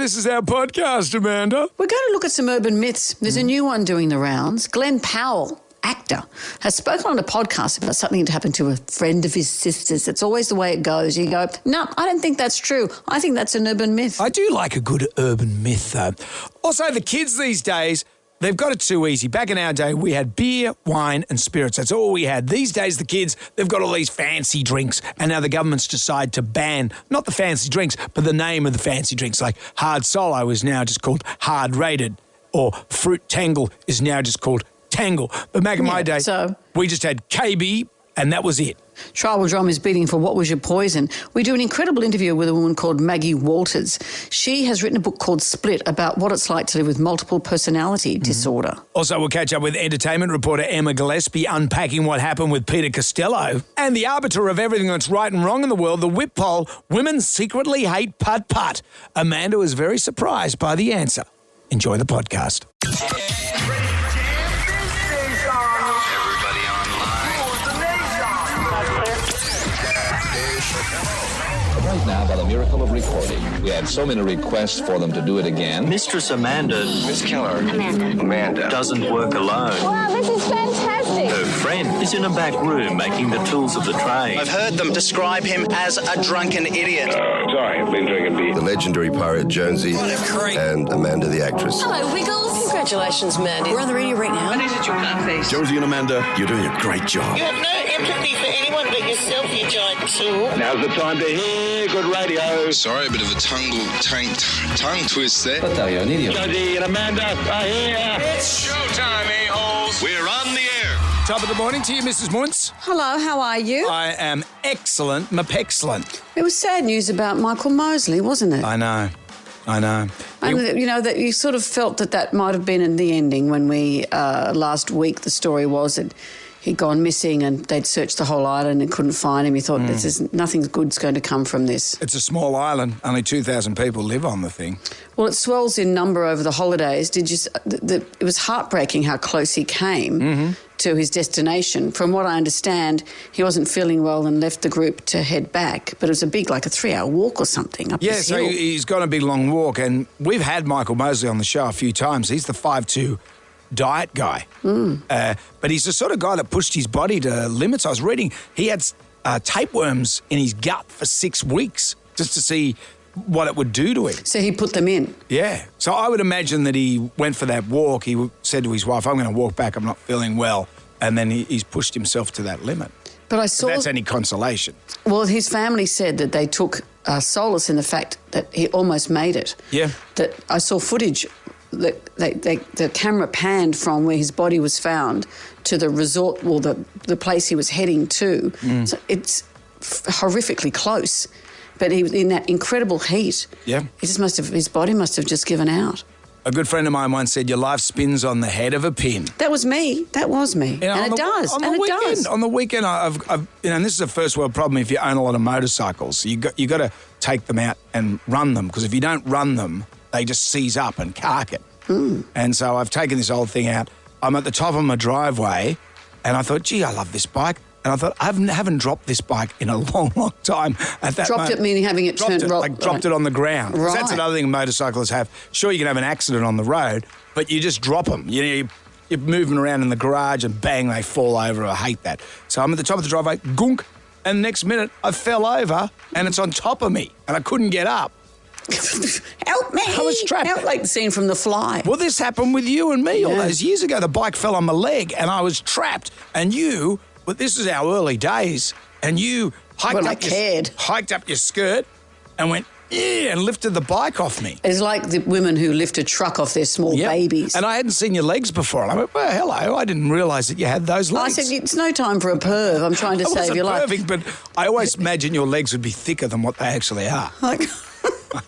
this is our podcast, Amanda. We're going to look at some urban myths. There's a new one doing the rounds. Glenn Powell, actor, has spoken on a podcast about something that happened to a friend of his sister's. It's always the way it goes. You go, no, I don't think that's true. I think that's an urban myth. I do like a good urban myth, though. Also, the kids these days, they've got it too easy. Back in our day, we had beer, wine and spirits. That's all we had. These days, the kids, they've got all these fancy drinks, and now the government's decided to ban not the fancy drinks, but the name of the fancy drinks. Like Hard Solo is now just called Hard Rated, or Fruit Tangle is now just called Tangle. But back in my day, we just had KB, and that was it. Tribal drum is beating for What Was Your Poison. We do an incredible interview with a woman called Maggie Walters. She has written a book called Split about what it's like to live with multiple personality disorder. Also, we'll catch up with entertainment reporter Emma Gillespie unpacking what happened with Peter Costello. And the arbiter of everything that's right and wrong in the world, the whip poll, women secretly hate putt-putt. Amanda was very surprised by the answer. Enjoy the podcast. Right now, by the miracle of recording, we had so many requests for them to do it again. Mistress Amanda. Miss Keller. Amanda. Doesn't work alone. Wow, this is fantastic. Her friend is in a back room making the tools of the trade. I've heard them describe him as a drunken idiot. Sorry, I've been drinking beer. The legendary pirate Jonesy and Amanda the actress. Hello, Wiggles. Congratulations, Mandy. We're on the radio right now. What is it you can't face? Jonesy and Amanda, you're doing a great job. You have no empathy for anyone but yourself, you giant tool. Now's the time to hear good radio. Sorry, a bit of a tongue twist there. But you're an idiot. Jonesy and Amanda are here. It's showtime, a-holes. We're on the air. Top of the morning to you, Mrs. Muntz. Hello, how are you? I am excellent, mapexcellent. It was sad news about Michael Mosley, wasn't it? I know. And, you know, that you sort of felt that might have been in the ending when we, last week, the story was that he'd gone missing and they'd searched the whole island and couldn't find him. You thought, nothing good's going to come from this. It's a small island. Only 2,000 people live on the thing. Well, it swells in number over the holidays. It was heartbreaking how close he came to his destination. From what I understand, he wasn't feeling well and left the group to head back. But it was a big, like a 3-hour walk or something up this hill. Yeah, so he's gone a big long walk. And we've had Michael Mosley on the show a few times. He's the 5'2" diet guy. But he's the sort of guy that pushed his body to limits. I was reading he had tapeworms in his gut for 6 weeks just to see what it would do to him. So he put them in? Yeah. So I would imagine that he went for that walk. He said to his wife, I'm going to walk back, I'm not feeling well. And then he's pushed himself to that limit. But I saw... If that's any consolation. Well, his family said that they took solace in the fact that he almost made it. Yeah. That I saw footage... The camera panned from where his body was found to the resort, or the place he was heading to. So it's horrifically close. But he was in that incredible heat. Yeah. His body must have just given out. A good friend of mine once said, your life spins on the head of a pin. That was me. That was me. You know, and it does. On the weekend, I've and this is a first world problem if you own a lot of motorcycles. You got to take them out and run them, because if you don't run them, they just seize up and cark it. And so I've taken this old thing out. I'm at the top of my driveway, and I thought, gee, I love this bike. And I thought, I haven't dropped this bike in a long, long time. At that dropped moment, it meaning having it turned... Dropped it on the ground. Right. That's another thing motorcyclists have. Sure, you can have an accident on the road, but you just drop them. You're moving around in the garage and bang, they fall over. I hate that. So I'm at the top of the driveway, gunk, and the next minute I fell over and it's on top of me and I couldn't get up. Help me! I was trapped. Out like the scene from The Fly. Well, this happened with you and me all those years ago. The bike fell on my leg and I was trapped. And you, but this is our early days, and you hiked up your skirt and went, and lifted the bike off me. It's like the women who lift a truck off their small babies. And I hadn't seen your legs before. And I went, well, hello, I didn't realise that you had those legs. I said, it's no time for a perv. I'm trying to save your life. Perfect, but I always imagine your legs would be thicker than what they actually are. Well,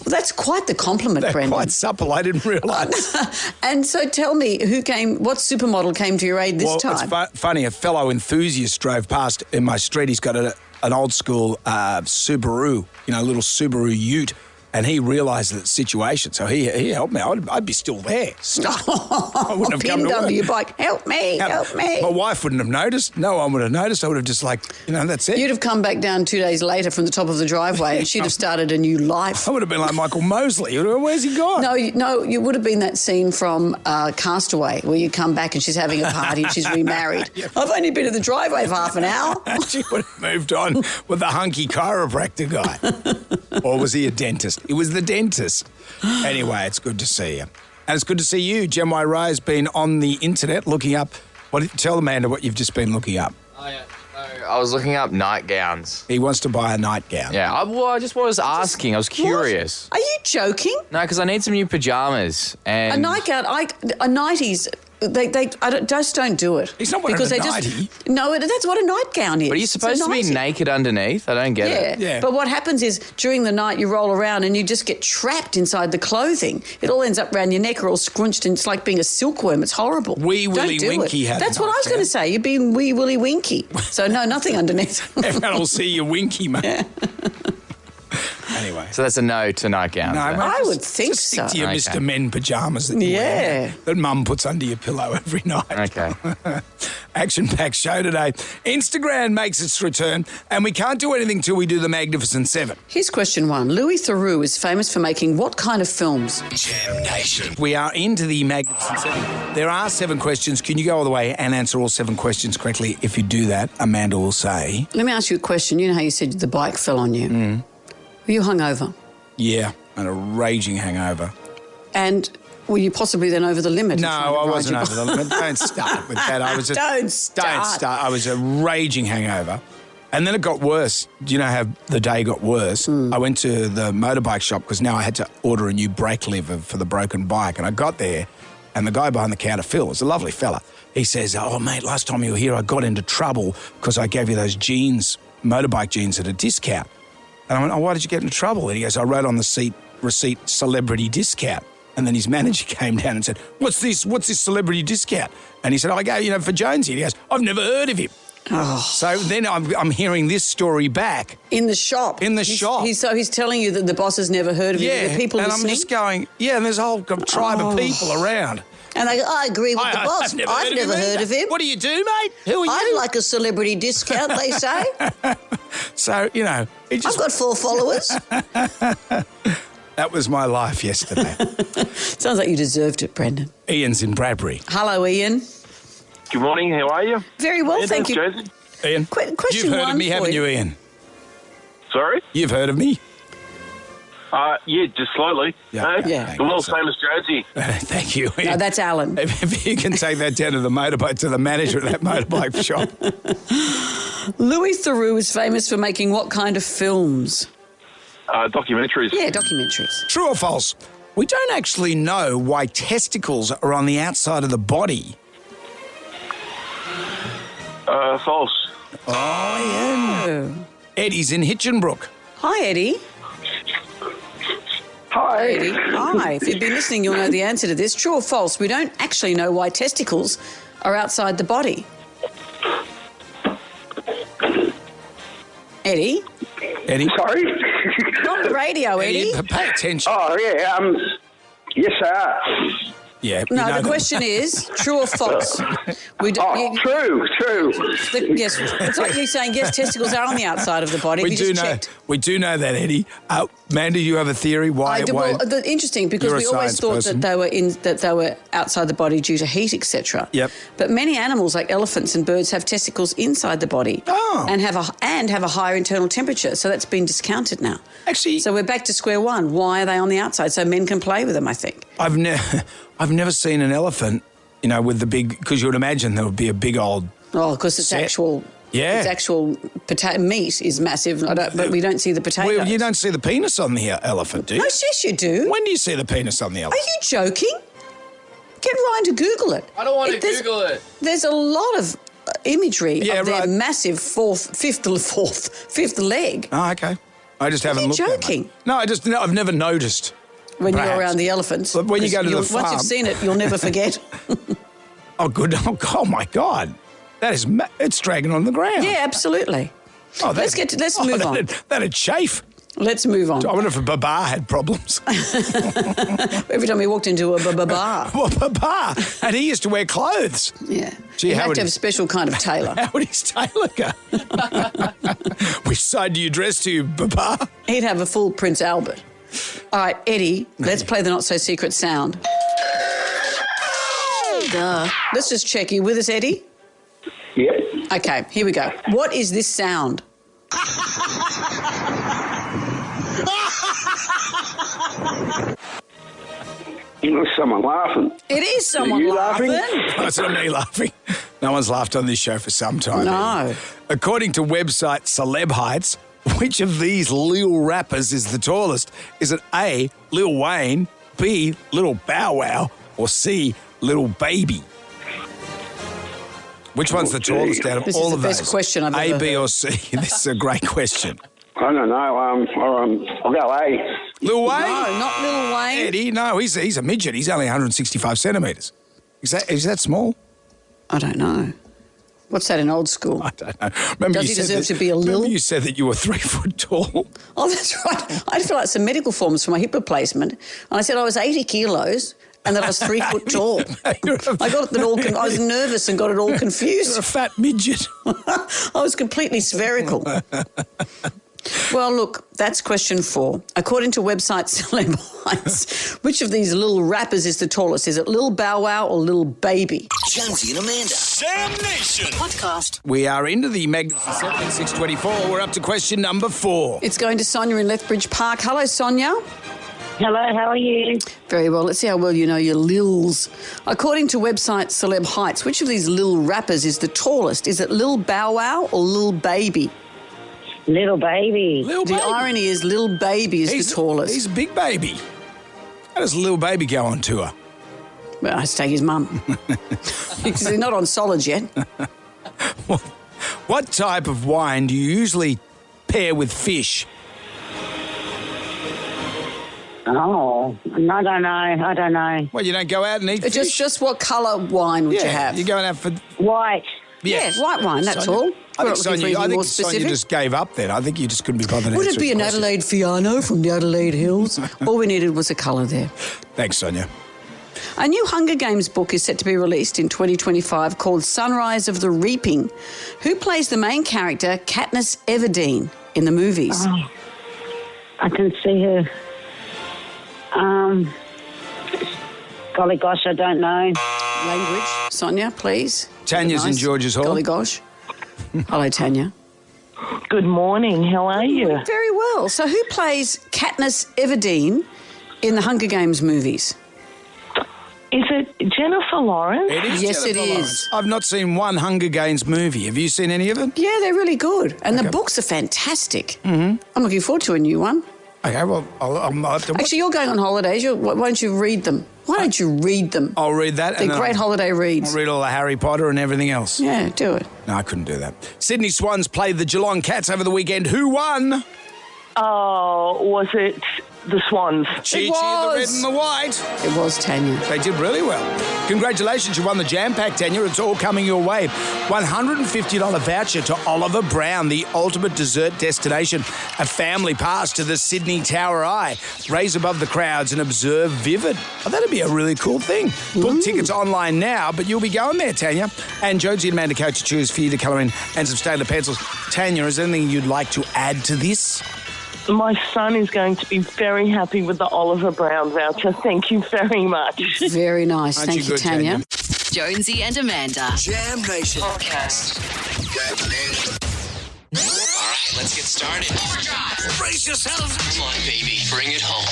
that's quite the compliment, They're Brendan. quite supple, I didn't realise. And so tell me, what supermodel came to your aid this time? Well, it's funny, a fellow enthusiast drove past in my street. He's got an old school Subaru, a little Subaru ute. And he realised the situation, so he helped me. I'd be still there. I wouldn't have come to pinned under work. your bike. Help me, help me. My wife wouldn't have noticed. No one would have noticed. I would have just that's it. You'd have come back down 2 days later from the top of the driveway and she'd have started a new life. I would have been like Michael Mosley. Where's he gone? No, you would have been that scene from Castaway where you come back and she's having a party and she's remarried. I've only been in the driveway for half an hour. She would have moved on with the hunky chiropractor guy. Or was he a dentist? He was the dentist. Anyway, it's good to see you. And it's good to see you. Jem Y. Ray has been on the internet looking up. Tell Amanda what you've just been looking up. Oh, yeah. I was looking up nightgowns. He wants to buy a nightgown. Yeah, I just was asking. I was curious. What? Are you joking? No, because I need some new pyjamas. And a nightgown, a nighties. Just don't do it. He's not wearing a nightie. No, that's what a nightgown is. But are you supposed to be naked underneath? I don't get it. Yeah. But what happens is during the night you roll around and you just get trapped inside the clothing. It all ends up around your neck or all scrunched and it's like being a silkworm. It's horrible. Wee Willy Winky had That's what I was going to say. You're being wee willy winky. So no, nothing underneath. Everyone will see your winky, mate. Yeah. Anyway. So that's a no to nightgowns. No, I would think just so. Stick to your Mr. Men pyjamas that you wear, that Mum puts under your pillow every night. Okay. Action-packed show today. Instagram makes its return, and we can't do anything till we do the Magnificent Seven. Here's question 1. Louis Theroux is famous for making what kind of films? Jam Nation. We are into the Magnificent Seven. There are 7 questions. Can you go all the way and answer all 7 questions correctly? If you do that, Amanda will say... Let me ask you a question. You know how you said the bike fell on you? Mm. Were you hungover? Yeah, and a raging hangover. And were you possibly then over the limit? No, I wasn't over the limit. Don't start with that. I was just, Don't start. I was a raging hangover. And then it got worse. Do you know how the day got worse? I went to the motorbike shop because now I had to order a new brake lever for the broken bike. And I got there and the guy behind the counter, Phil, was a lovely fella. He says, "Oh, mate, last time you were here, I got into trouble because I gave you those jeans, motorbike jeans at a discount." And I went, "Oh, why did you get into trouble?" And he goes, "I wrote on the receipt, celebrity discount." And then his manager came down and said, What's this celebrity discount? And he said, "I go, for Jonesy." And he goes, "I've never heard of him." Oh. So then I'm hearing this story back. In the shop? In the shop. He's telling you that the boss has never heard of him. Yeah, the people and listening? I'm just going, and there's a whole tribe of people around. And they go, "I agree with the boss. I've never heard of him. What do you do, mate? Who are you?" "I'd like a celebrity discount," they say. So, I've got 4 followers. That was my life yesterday. Sounds like you deserved it, Brendan. Ian's in Bradbury. Hello, Ian. Good morning, how are you? Very well, thank you. Josie. Ian, question you've heard 1 of me, for haven't you, Ian? Sorry? You've heard of me? Yeah, just slowly. Yeah. The world famous Josie. Thank you, Ian. No, that's Alan. If you can take that down to the manager at that motorbike shop. Louis Theroux is famous for making what kind of films? Documentaries. Yeah, documentaries. True or false? We don't actually know why testicles are on the outside of the body. False. Oh, yeah. Eddie's in Hitchinbrook. Hi, Eddie. Hi. Eddie. Hi. If you've been listening, you'll know the answer to this. True or false? We don't actually know why testicles are outside the body. Eddie? Eddie? Sorry? You're on the radio, Eddie. Pay attention. Oh, yeah, yes, they are. Yeah. No, the question is, true or false? We don't, true. Yes, it's like you saying, yes, testicles are on the outside of the body. We do know that, Eddie. Amanda, you have a theory why? Interesting, because we always thought that they were outside the body due to heat, etc. Yep. But many animals, like elephants and birds, have testicles inside the body and have a higher internal temperature. So that's been discounted now. Actually, so we're back to square one. Why are they on the outside? So men can play with them, I think. I've never seen an elephant, with the big, because you would imagine there would be a big old. Oh, because it's actual. Yeah. Its actual meat is massive, but we don't see the potatoes. Well, you don't see the penis on the elephant, do you? No, yes, you do. When do you see the penis on the elephant? Are you joking? Get Ryan to Google it. I don't want to Google it. There's a lot of imagery of their massive fifth leg. Oh, okay. I just haven't looked at it. Are you joking? No, I've never noticed. When you're around the elephants. But when you go to the farm. Once you've seen it, you'll never forget. Oh, good. Oh, my God. It's dragging on the ground. Yeah, absolutely. Oh, let's move on. That'd chafe. Let's move on. I wonder if a Baba had problems. Every time he walked into a bar. Well, Baba. And he used to wear clothes. Yeah. Gee, he had to have a special kind of tailor. How would his tailor go? Which side do you dress to, Baba? He'd have a full Prince Albert. All right, Eddie, let's play the not-so-secret sound. Duh. Let's just check. You with us, Eddie? Yep. Okay, here we go. What is this sound? There's someone laughing. It is someone laughing. Oh, it's not me laughing. No one's laughed on this show for some time. No. According to website Celeb Heights, which of these Lil rappers is the tallest? Is it A, Lil Wayne, B, Little Bow Wow, or C, Little Baby? Which one's the tallest out of This all is of the those? best question I've ever A, B, heard. or C? This is a great question. I don't know. I'll go A. Lil Wayne? No, not Lil Wayne. Eddie, no, he's a midget. He's only 165 centimetres. Is that small? I don't know. What's that in old school? I don't know. Remember Does you he said deserve to be a Lil? Remember you said that you were 3 foot tall. Oh, that's right. I had to fill out some medical forms for my hip replacement. And I said I was 80 kilos and that I was 3 foot tall. I got it all. I was nervous and got it all confused. You're a fat midget. I was completely spherical. Well, look, that's question 4. According to website Celeb Heights, which of these little rappers is the tallest? Is it Lil Bow Wow or Lil Baby? Jonesy and Amanda. Sam Nation. Podcast. We are into the magnificent 624. We're up to question number 4. It's going to Sonia in Lethbridge Park. Hello, Sonia. Hello, how are you? Very well. Let's see how well you know your lils. According to website Celeb Heights, which of these little rappers is the tallest? Is it Lil Bow Wow or Lil Baby? Little Baby. The irony is Lil Baby is the tallest. He's a big baby. How does Lil Baby go on tour? Well, I take his mum. Because he's not on solids yet. What type of wine do you usually pair with fish? Oh, I don't know. Well, you don't go out and eat fish? Just what colour wine would you have? You're going out for... White. Yeah, white wine, that's Sonia. all. I think Sonia just gave up then. I think you just couldn't be bothered. Would it be an Adelaide Fiano from the Adelaide Hills? All we needed was a colour there. Thanks, Sonia. A new Hunger Games book is set to be released in 2025 called Sunrise of the Reaping. Who plays the main character, Katniss Everdeen, in the movies? Oh, I can see her. Golly gosh, I don't know. Language, Sonia, please. Tanya's in George's Hall. Golly gosh. Hello, Tanya. Good morning. How are you? Very well. So who plays Katniss Everdeen in the Hunger Games movies? Is it Jennifer Lawrence? It is Yes, Jennifer it is. Lawrence. I've not seen one Hunger Games movie. Have you seen any of them? Yeah, they're really good. And the books are fantastic. Mm-hmm. I'm looking forward to a new one. Okay, well, I'll have to watch. Actually, you're going on holidays. Why don't you read them? Why don't you read them? I'll read that. They're great holiday reads. I'll read all the Harry Potter and everything else. Yeah, do it. No, I couldn't do that. Sydney Swans played the Geelong Cats over the weekend. Who won? Oh, was it the Swans? Chee-chee, the red and the white. It was, Tanya. They did really well. Congratulations, you won the Jam Pack, Tanya. It's all coming your way. $150 voucher to Oliver Brown, the ultimate dessert destination. A family pass to the Sydney Tower Eye. Raise above the crowds and observe Vivid. Oh, that'd be a really cool thing. Book tickets online now, but you'll be going there, Tanya. And Jonesy and Amanda Coach choose for you to colour in and some Staedtler pencils. Tanya, is there anything you'd like to add to this? My son is going to be very happy with the Oliver Brown voucher. Thank you very much. Very nice. Aren't Thank you you, good, Tanya. Jonesy and Amanda. Jam Nation. Podcast. All right, let's get started. Brace yourselves. Come on, baby. Bring it home.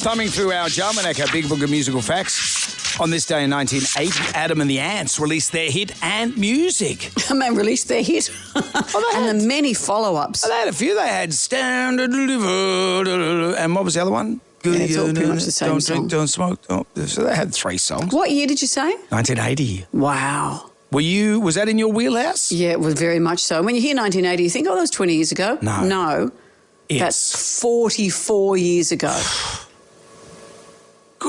Thumbing through our Jalmanac, our Big Book of Musical Facts. On this day in 1980, Adam and the Ants released their hit And Music. Man released their hit. And the many follow-ups. They had a few. They had Stand and Deliver. And what was the other one? Yeah, it's all pretty much the same Don't song. drink, don't smoke. So they had 3 songs. What year did you say? 1980. Wow. Was that in your wheelhouse? Yeah, it was very much so. When you hear 1980, you think, oh, that was 20 years ago. No. No. That's 44 years ago.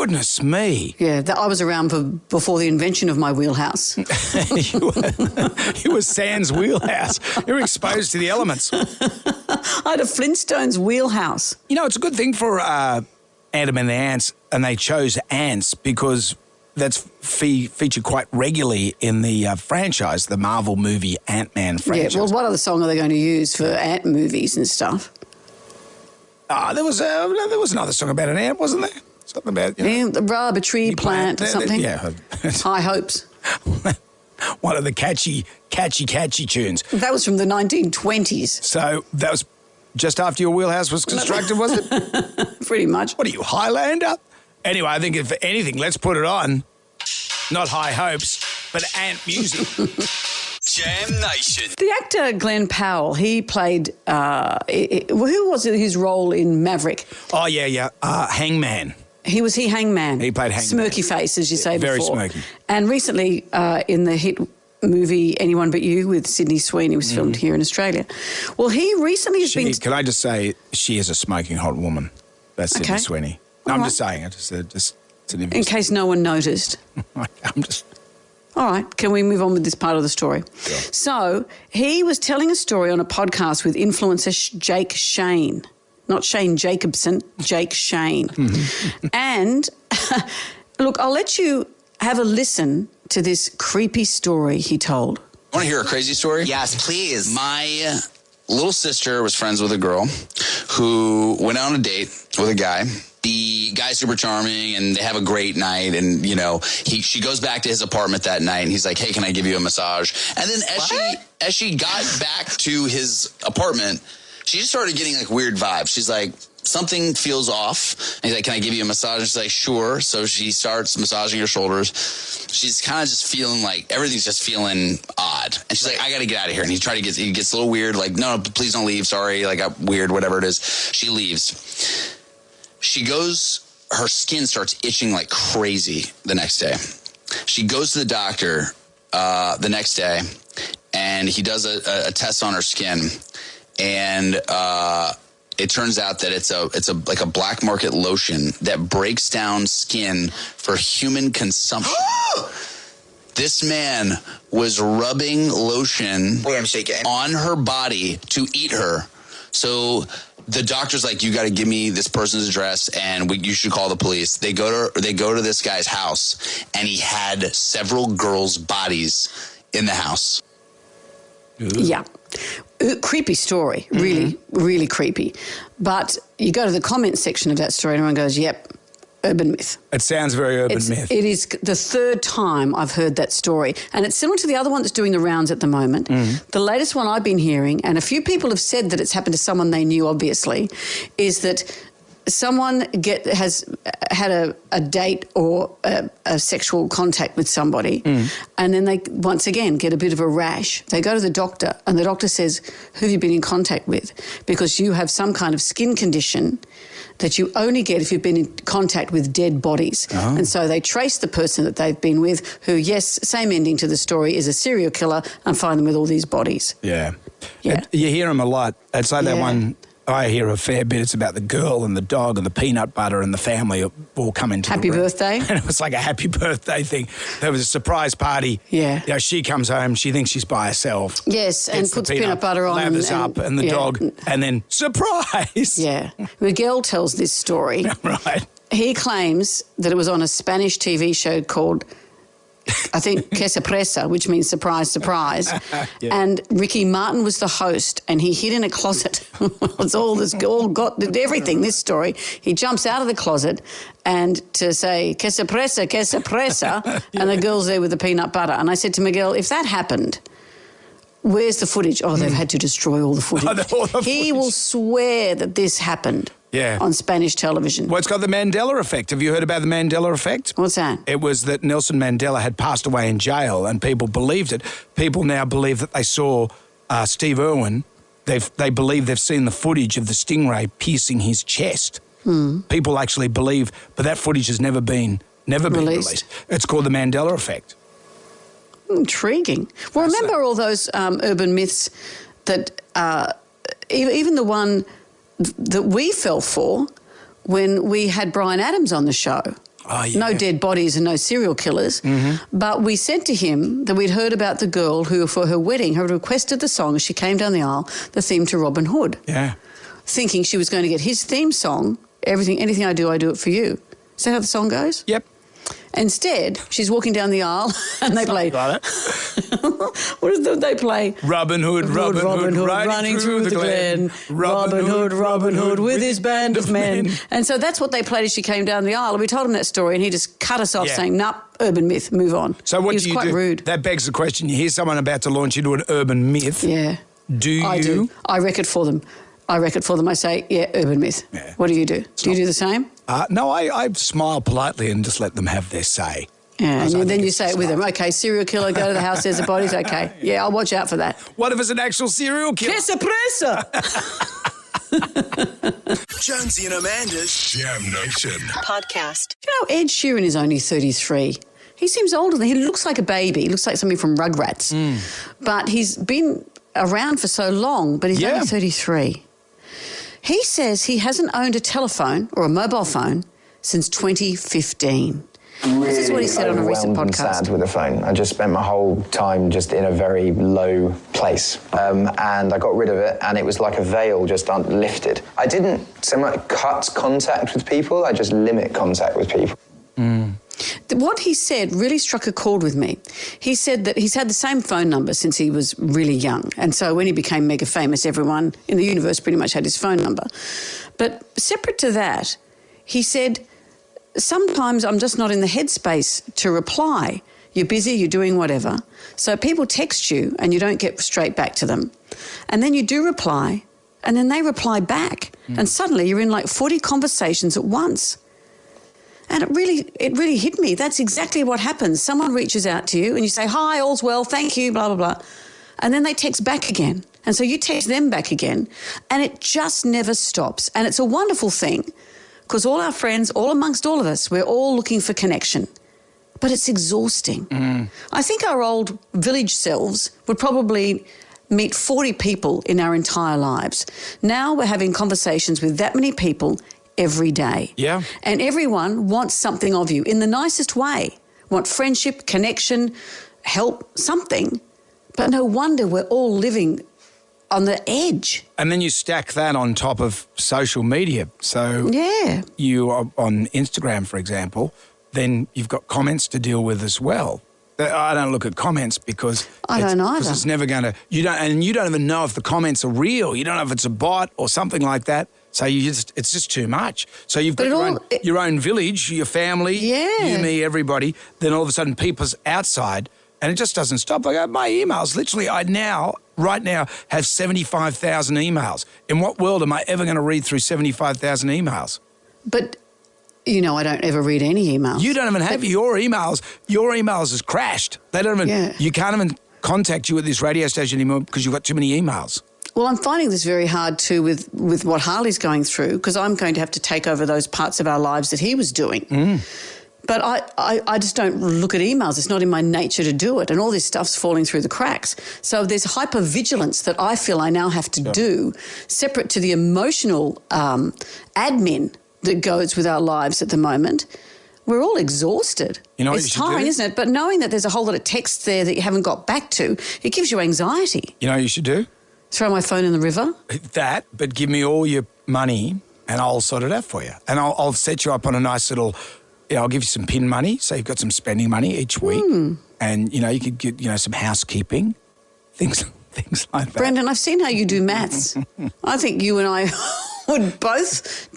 Goodness me. Yeah, I was around before the invention of my wheelhouse. You were Sans wheelhouse. You're exposed to the elements. I had a Flintstones wheelhouse. You know, it's a good thing for Adam and the Ants, and they chose ants because that's featured quite regularly in the franchise, the Marvel movie Ant-Man franchise. Yeah, well, what other song are they going to use for ant movies and stuff? There was another song about an ant, wasn't there? Something about, the rubber tree plant or something. Yeah. High Hopes. One of the catchy tunes. That was from the 1920s. So that was just after your wheelhouse was constructed, was it? Pretty much. What are you, Highlander? Anyway, I think if anything, let's put it on. Not High Hopes, but ant music. Jam Nation. The actor Glenn Powell, he played, who was his role in Maverick? Oh, yeah. Hangman. He Hangman? He played Hangman. Smirky face, as you say very before. Very smirky. And recently, in the hit movie Anyone But You with Sydney Sweeney, was filmed here in Australia. Well, he recently has been... Can I just say, she is a smoking hot woman. That's Sydney Sweeney. No, I'm just saying it. It's an in case no one noticed. I'm just... All right, can we move on with this part of the story? Sure. So he was telling a story on a podcast with influencer Jake Shane. Not Shane Jacobson, Jake Shane. And, look, I'll let you have a listen to this creepy story he told. Want to hear a crazy story? Yes, please. My little sister was friends with a girl who went on a date with a guy. The guy's super charming, and they have a great night. And, she goes back to his apartment that night, and he's like, hey, can I give you a massage? And then as she got back to his apartment, she just started getting, weird vibes. She's like, something feels off. And he's like, can I give you a massage? And she's like, sure. So she starts massaging her shoulders. She's kind of just feeling everything's just feeling odd. And she's like, I got to get out of here. And he gets a little weird, no, please don't leave. Sorry, weird, whatever it is. She leaves. She goes, her skin starts itching like crazy the next day. She goes to the doctor the next day, and he does a test on her skin. And it turns out that it's a black market lotion that breaks down skin for human consumption. This man was rubbing lotion on her body to eat her. So the doctor's like, you got to give me this person's address, and you should call the police. They go to this guy's house, and he had several girls' bodies in the house. Yeah. Creepy story, really, really creepy. But you go to the comment section of that story and everyone goes, yep, urban myth. It sounds very urban myth. It is the third time I've heard that story. And it's similar to the other one that's doing the rounds at the moment. The latest one I've been hearing, and a few people have said that it's happened to someone they knew, obviously, is that someone has had a date or a sexual contact with somebody, and then they, once again, get a bit of a rash. They go to the doctor, and the doctor says, who have you been in contact with? Because you have some kind of skin condition that you only get if you've been in contact with dead bodies. Oh. And so they trace the person that they've been with, who, yes, same ending to the story, is a serial killer, and find them with all these bodies. Yeah. You hear them a lot. It's like that one... I hear a fair bit. It's about the girl and the dog and the peanut butter and the family all come into happy the room. Birthday. And it was like a happy birthday thing. There was a surprise party. Yeah. She comes home. She thinks she's by herself. Yes, and puts peanut butter on. Lathers up and the dog. And then, surprise. Yeah. Miguel tells this story. Right. He claims that it was on a Spanish TV show called... I think Que Sorpresa, which means surprise, surprise. Yeah. And Ricky Martin was the host, and he hid in a closet. It's all got everything, this story. He jumps out of the closet and to say, Que Sorpresa, Que Sorpresa, and the girl's there with the peanut butter. And I said to Miguel, if that happened, where's the footage? Oh, they've had to destroy all the footage. He will swear that this happened. Yeah. On Spanish television. Well, it's got the Mandela effect. Have you heard about the Mandela effect? What's that? It was that Nelson Mandela had passed away in jail, and people believed it. People now believe that they saw Steve Irwin. They believe they've seen the footage of the stingray piercing his chest. People actually believe, but that footage has never been released. It's called the Mandela effect. Intriguing. Well, remember all those urban myths that even the one that we fell for when we had Bryan Adams on the show. no dead bodies and no serial killers. But we said to him that we'd heard about the girl who, for her wedding, had requested the song as she came down the aisle, the theme to Robin Hood. Yeah. Thinking she was going to get his theme song, anything I do it for you. Is that how the song goes? Yep. Instead, she's walking down the aisle and they play... Like what is they play? Robin Hood, running through the glen. Robin Hood with his band of men. And so that's what they played as she came down the aisle. And we told him that story and he just cut us off saying, "Nope, urban myth, move on." So what do you do? He was quite rude. That begs the question. You hear someone about to launch into an urban myth. Yeah. I do. I wreck it for them. I say, yeah, urban myth. Yeah. What do you do? Do you do the same? No, I smile politely and just let them have their say. Yeah, and then you say it with them. Okay, serial killer, go to the house, there's a body. Okay, yeah, I'll watch out for that. What if it's an actual serial killer? Que sorpresa! Jonesy and Amanda's Jam Nation podcast. You know, Ed Sheeran is only 33. He seems older than he looks like a baby. He looks like something from Rugrats. But he's been around for so long, but he's only 33. He says he hasn't owned a telephone or a mobile phone since 2015. This is what he said on a recent podcast. Sad with the phone. I just spent my whole time just in a very low place, and I got rid of it, and it was like a veil just lifted. I didn't so much cut contact with people. I just limit contact with people. What he said really struck a chord with me. He said that he's had the same phone number since he was really young. And so when he became mega famous, everyone in the universe pretty much had his phone number. But separate to that, he said, sometimes I'm just not in the headspace to reply. You're busy, you're doing whatever. So people text you and you don't get straight back to them. And then you do reply and then they reply back. And suddenly you're in like 40 conversations at once. And it really hit me. That's exactly what happens. Someone reaches out to you and you say, "Hi, all's well, thank you, blah, blah, blah." And then they text back again. And so you text them back again. And it just never stops. And it's a wonderful thing because all our friends, all amongst all of us, we're all looking for connection. But it's exhausting. I think our old village selves would probably meet 40 people in our entire lives. Now we're having conversations with that many people every day. Yeah. And everyone wants something of you in the nicest way. Want friendship, connection, help, something. But no wonder we're all living on the edge. And then you stack that on top of social media. So you are on Instagram, for example, then you've got comments to deal with as well. I don't look at comments because I don't either. Because it's never going to. You don't even know if the comments are real. You don't know if it's a bot or something like that. So it's just too much. So you've got your own village, your family, you, me, everybody. Then all of a sudden, people's outside, and it just doesn't stop. I go, my emails, literally, right now, have 75,000 emails. In what world am I ever going to read through 75,000 emails? But you know, I don't ever read any emails. You don't even have your emails. Your emails has crashed. They don't even. You can't even contact you at this radio station anymore because you've got too many emails. Well, I'm finding this very hard too with what Harley's going through because I'm going to have to take over those parts of our lives that he was doing. But I just don't look at emails. It's not in my nature to do it. And all this stuff's falling through the cracks. So there's hypervigilance that I feel I now have to do separate to the emotional admin that goes with our lives at the moment. We're all exhausted. You know what it's tiring, isn't it? But knowing that there's a whole lot of text there that you haven't got back to, it gives you anxiety. You know what you should do? Throw my phone in the river? That, but give me all your money and I'll sort it out for you. And I'll set you up on a nice little, I'll give you some pin money, so you've got some spending money each week. And, you could get, some housekeeping, things like that. Brendan, I've seen how you do maths. I think you and I would both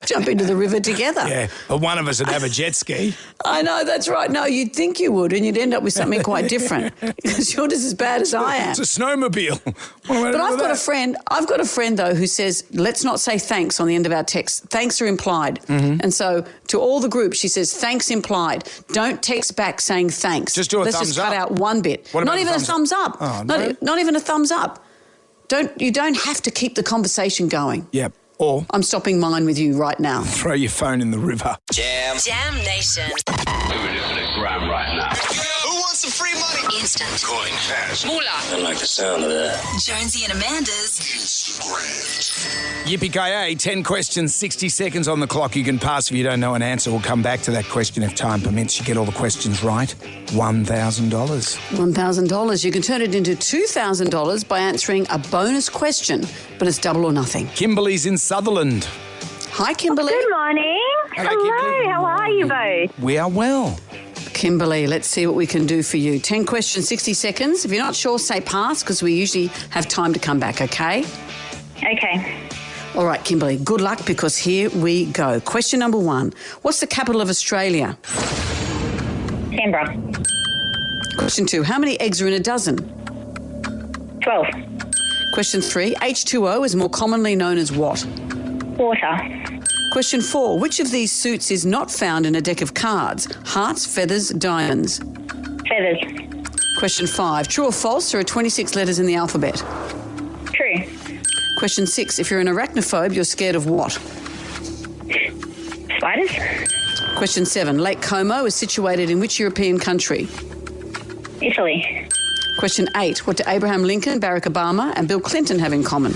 jump into the river together. Yeah, but one of us would have a jet ski. I know, that's right. No, you'd think you would, and you'd end up with something quite different because you're just as bad as I am. It's a snowmobile. But I've got a friend, though, who says, let's not say thanks on the end of our text. Thanks are implied. And so to all the groups, she says, thanks implied. Don't text back saying thanks. Just do a Let's thumbs just up. cut out one bit. Not even a thumbs up. Oh, no? Not even a thumbs up. You don't have to keep the conversation going. Yep. Or I'm stopping mine with you right now. Throw your phone in the river. Jam Nation. We're just in a grab right now. Who wants some free money. Instant. Coin. Cash. Moolah. I like the sound of that. Jonesy and Amanda's Yippee-ki-yay, 10 questions, 60 seconds on the clock. You can pass if you don't know an answer. We'll come back to that question if time permits. You get all the questions right. $1,000. $1,000. You can turn it into $2,000 by answering a bonus question, but it's double or nothing. Kimberly's in Sutherland. Hi, Kimberly. Good morning. Hello. How are you both? We are well. Kimberly, let's see what we can do for you. 10 questions, 60 seconds. If you're not sure, say pass, because we usually have time to come back, okay? Okay. All right, Kimberly, good luck because here we go. Question number 1. What's the capital of Australia? Canberra. Question 2. How many eggs are in a dozen? 12. Question 3. H2O is more commonly known as what? Water. Question 4. Which of these suits is not found in a deck of cards? Hearts, feathers, diamonds? Feathers. Question 5. True or false? There are 26 letters in the alphabet. True. Question 6. If you're an arachnophobe, you're scared of what? Spiders. Question 7. Lake Como is situated in which European country? Italy. Question 8. What do Abraham Lincoln, Barack Obama and Bill Clinton have in common?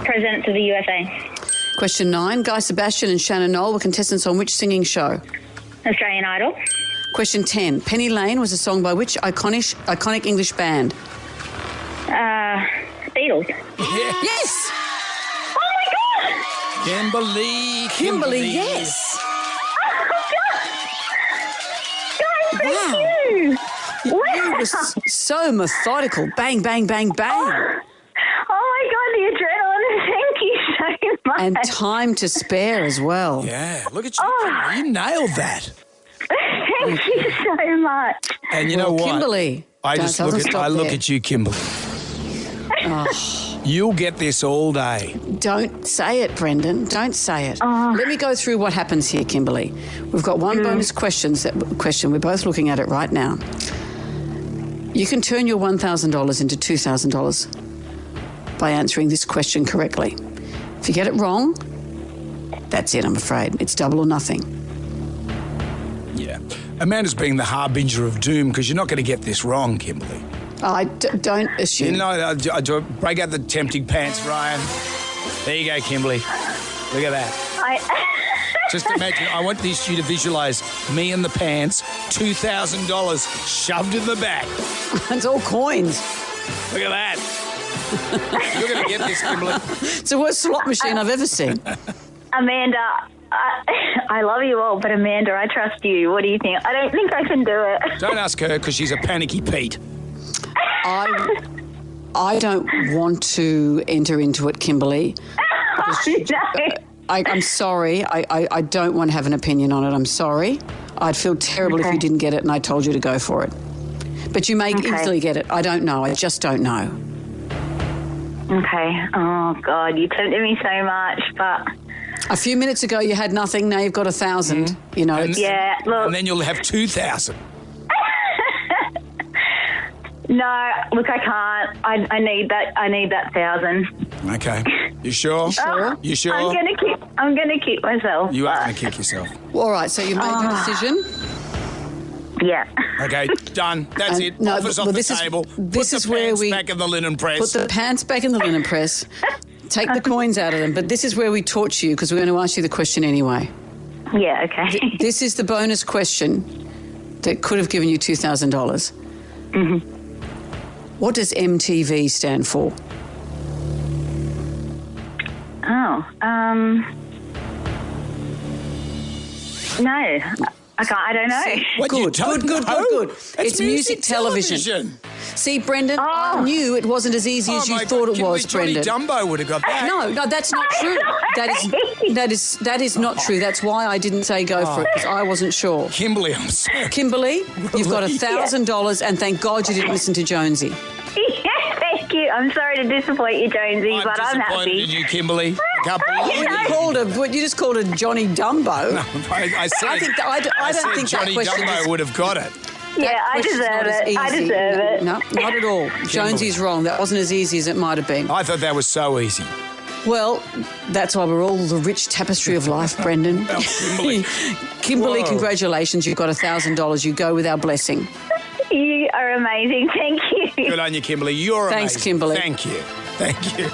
Presidents of the USA. Question 9. Guy Sebastian and Shannon Knoll were contestants on which singing show? Australian Idol. Question 10. Penny Lane was a song by which iconic English band? Beatles. Yes! Oh my God! Kimberly, yes! Oh my God! Guys, thank you! You were so methodical. Bang, bang, bang, bang. Oh my God, the adrenaline. Thank you so much. And time to spare as well. Yeah, look at you. Kimberly. You nailed that. Thank you so much. And you know what? Kimberly. I look at you, Kimberly. You'll get this all day. Don't say it, Brendan. Don't say it. Let me go through what happens here, Kimberly. We've got one bonus question. We're both looking at it right now. You can turn your $1,000 into $2,000 by answering this question correctly. If you get it wrong, that's it, I'm afraid. It's double or nothing. Yeah. Amanda's being the harbinger of doom because you're not going to get this wrong, Kimberly. Don't assume. You know, break out the tempting pants, Ryan. There you go, Kimberly. Look at that. Just imagine, I want you to visualise me in the pants, $2,000 shoved in the back. It's all coins. Look at that. You're going to get this, Kimberly. It's the worst slot machine I've ever seen. Amanda, I love you all, but Amanda, I trust you. What do you think? I don't think I can do it. Don't ask her because she's a panicky Pete. I don't want to enter into it, Kimberly. I'm sorry. I don't want to have an opinion on it. I'm sorry. I'd feel terrible if you didn't get it and I told you to go for it. But you may easily get it. I don't know. I just don't know. Okay. Oh, God, you tempted me so much, but... A few minutes ago you had nothing, now you've got 1,000. You know. Yeah, look... And then you'll have 2,000. No, look, I can't. I need that 1,000. Okay. You sure? You sure? I'm gonna kick myself. You are going to kick yourself. All right, so you made your decision? Yeah. Okay, done. That's it. No, Offers off the table. This is where we back in the linen press. Put the pants back in the linen press. Take the coins out of them. But this is where we torture you because we're going to ask you the question anyway. Yeah, okay. This is the bonus question that could have given you $2,000. Mm-hmm. What does MTV stand for? Oh, no. I don't know. Good. It's music television. See, Brendan, I knew it wasn't as easy as you thought it was, Brendan. Johnny Dumbo would have got that. No, that's not true. That is not true. That's why I didn't say go for it, because I wasn't sure. Kimberly, I'm sorry. Kimberly, you've got $1,000, and thank God you didn't listen to Jonesy. Yeah, thank you. I'm sorry to disappoint you, Jonesy, but I'm happy. I'm disappointed in you, Kimberly. You just called her Johnny Dumbo. No, I said. I don't think Johnny Dumbo would have got it. Yeah, I deserve it. I deserve it. No, not at all. Jonesy's wrong. That wasn't as easy as it might have been. I thought that was so easy. Well, that's why we're all the rich tapestry of life, Brendan. Well, Kimberly, congratulations. You've got $1,000. You go with our blessing. You are amazing. Thank you. Good on you, Kimberly. You're Thanks, amazing. Kimberly. Thank you. Thank you.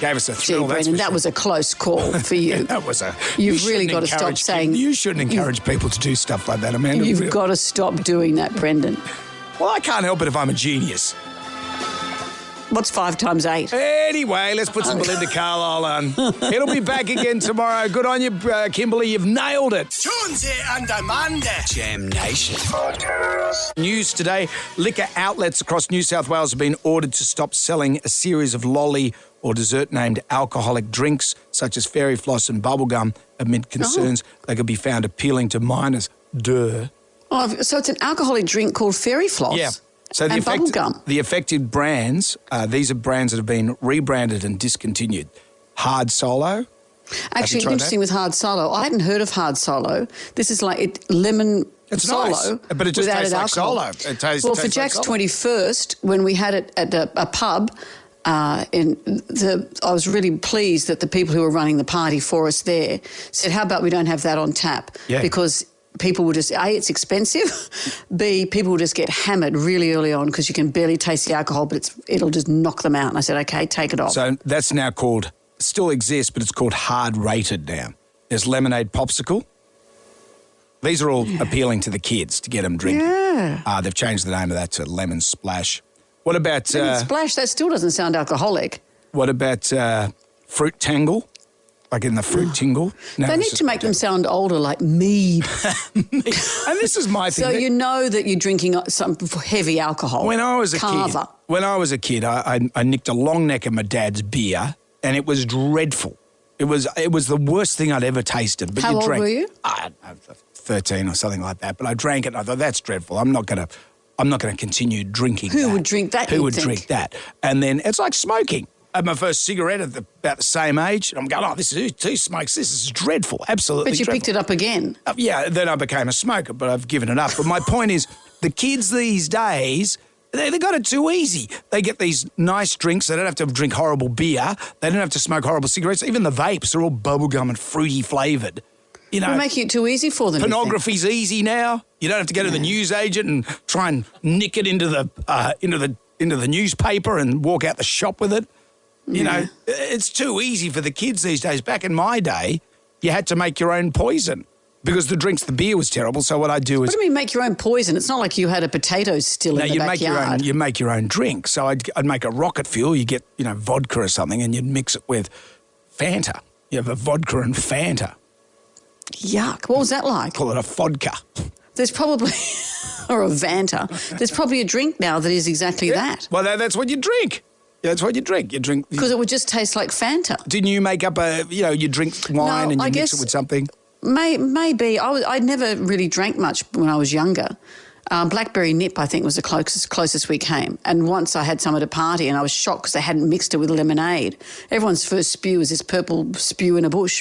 Gave us a Gee, thrill. Brendan, that was a close call for you. That was a... You've really got to stop saying... You shouldn't encourage people to do stuff like that, Amanda. You've got to stop doing that, Brendan. Well, I can't help it if I'm a genius. What's 5 times 8? Anyway, let's put some Belinda Carlisle on. It'll be back again tomorrow. Good on you, Kimberly. You've nailed it. Jonesy and Amanda. Jam Nation. News today, liquor outlets across New South Wales have been ordered to stop selling a series of lolly or dessert-named alcoholic drinks such as Fairy Floss and Bubblegum amid concerns they could be found appealing to minors. Duh. Oh, so it's an alcoholic drink called Fairy Floss? Yeah. So the affected brands, these are brands that have been rebranded and discontinued. Hard Solo. Actually, it's interesting with Hard Solo. I hadn't heard of Hard Solo. This is like lemon Solo. Nice, but it just tastes like Solo. Well, for Jack's 21st, when we had it at a pub, I was really pleased that the people who were running the party for us there said, how about we don't have that on tap? Yeah. Because people will just, A, it's expensive, B, people will just get hammered really early on because you can barely taste the alcohol, but it'll just knock them out. And I said, okay, take it off. So that's now called, still exists, but it's called hard rated now. There's lemonade popsicle. These are all appealing to the kids to get them drinking. Yeah. They've changed the name of that to Lemon Splash. What about... Lemon Splash, that still doesn't sound alcoholic. What about Fruit Tangle? Like in the Fruit Tingle? No, they need to make them sound older, like mead. And this is my thing. So you know that you're drinking some heavy alcohol. When I was a kid, I nicked a long neck of my dad's beer, and it was dreadful. It was the worst thing I'd ever tasted. But How old were you? 13 or something like that. But I drank it, and I thought that's dreadful. I'm not going to continue drinking. Who would drink that? Who would drink that? And then it's like smoking. I had my first cigarette at about the same age, and I'm going, who smokes this? This is dreadful, absolutely But you dreadful. picked it up again. Yeah, then I became a smoker, but I've given it up. But my point is, the kids these days, they got it too easy. They get these nice drinks. They don't have to drink horrible beer. They don't have to smoke horrible cigarettes. Even the vapes are all bubblegum and fruity flavoured. You know, we're making it too easy for them. Pornography's easy now. You don't have to go to the newsagent and try and nick it into the newspaper and walk out the shop with it. You know, it's too easy for the kids these days. Back in my day, you had to make your own poison because the beer was terrible. So what I'd do is... What do you mean make your own poison? It's not like you had a potato still in the backyard. You make your own drink. So I'd make a rocket fuel. You get, vodka or something and you'd mix it with Fanta. You have a vodka and Fanta. Yuck. What was that like? Call it a vodka. There's probably... or a Vanta. There's probably a drink now that is exactly that. Well, that's what you drink. Yeah, that's what you drink. You drink... Because it would just taste like Fanta. Didn't you make up you drink wine and you mix it with something? Maybe. I never really drank much when I was younger. Blackberry Nip, I think, was the closest we came. And once I had some at a party and I was shocked because they hadn't mixed it with lemonade. Everyone's first spew is this purple spew in a bush.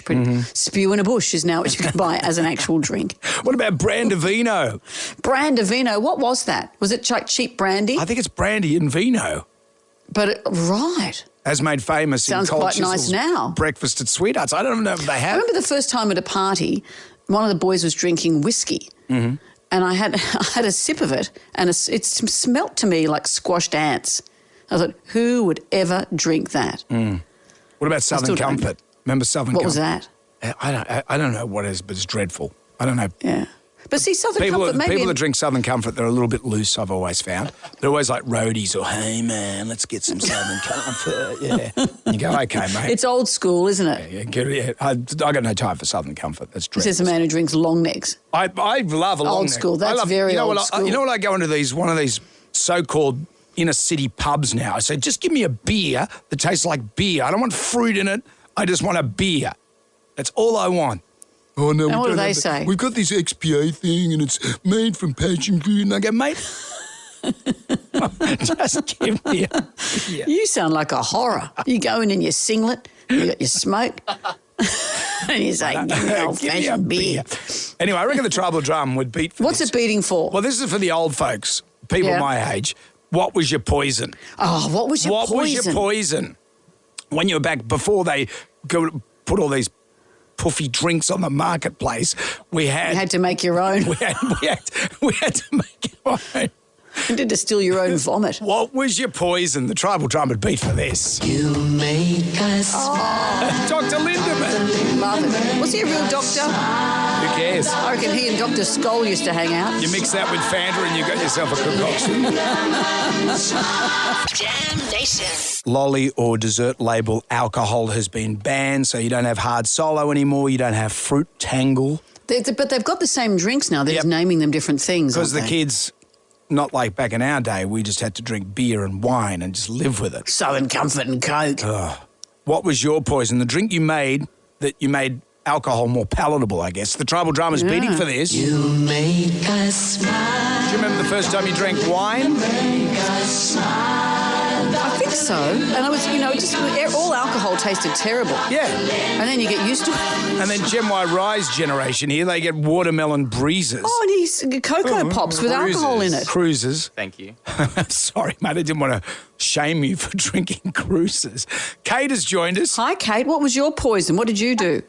Spew in a bush is now what you can buy as an actual drink. What about Brandivino? Brandivino, what was that? Was it like cheap brandy? I think it's brandy and vino. But, right. As made famous Sounds in Cold quite nice now. Breakfast at Sweethearts. I don't know if they have. I remember the first time at a party, one of the boys was drinking whiskey. Mm-hmm. And I had a sip of it, and it smelt to me like squashed ants. I thought, who would ever drink that? Mm. What about Southern Comfort? Remember Southern Comfort? What was that? I don't know what it is, but it's dreadful. I don't know. Yeah. But see, Southern Comfort maybe... People that drink Southern Comfort, they're a little bit loose, I've always found. They're always like roadies or, hey, man, let's get some Southern Comfort. Yeah. You go, okay, mate. It's old school, isn't it? Yeah. I got no time for Southern Comfort. That's dreadful. This is a man who drinks long necks. I love a long neck. Old school. That's very old school. You know what I go into one of these so-called inner city pubs now. I say, just give me a beer that tastes like beer. I don't want fruit in it. I just want a beer. That's all I want. Oh, no, and what do they say? We've got this XPA thing and it's made from passion fruit. And I go, mate, just give me a beer. You sound like a horror. You go in your singlet, you got your smoke, and you say, give me old-fashioned beer. Anyway, I reckon the Tribal Drum would beat for What's it beating for? Well, this is for the old folks, people my age. What was your poison? Oh, what was your poison? What was your poison? When you were back, before they go put all these puffy drinks on the marketplace, you had to make your own. We had to make our own. You did to steal your own vomit. What was your poison? The tribal drummer beat for this. You make us Dr. Lindemann. Love it. Was he a real doctor? Who cares? I reckon he and Dr. Skoll used to hang out. You mix that with Fanta and you got yourself a concoction. Jam Nation. Lolly or dessert label alcohol has been banned, so you don't have hard solo anymore. You don't have fruit tangle. But they've got the same drinks now. They're just naming them different things. Because the they? kids, not like back in our day, we just had to drink beer and wine and just live with it. So and Comfort and Coke. What was your poison? The drink you made that you made alcohol more palatable, I guess. The tribal drama's beating for this. You make us smile. Do you remember the first time you drank wine? Make us smile. I think so. And I was, just all alcohol tasted terrible. Yeah. And then you get used to it. And then Gen Y Rise generation here, they get watermelon breezes. Oh, and he's Cocoa Pops with alcohol in it. Cruises. Thank you. Sorry, mate, I didn't want to shame you for drinking cruises. Kate has joined us. Hi, Kate. What was your poison? What did you do?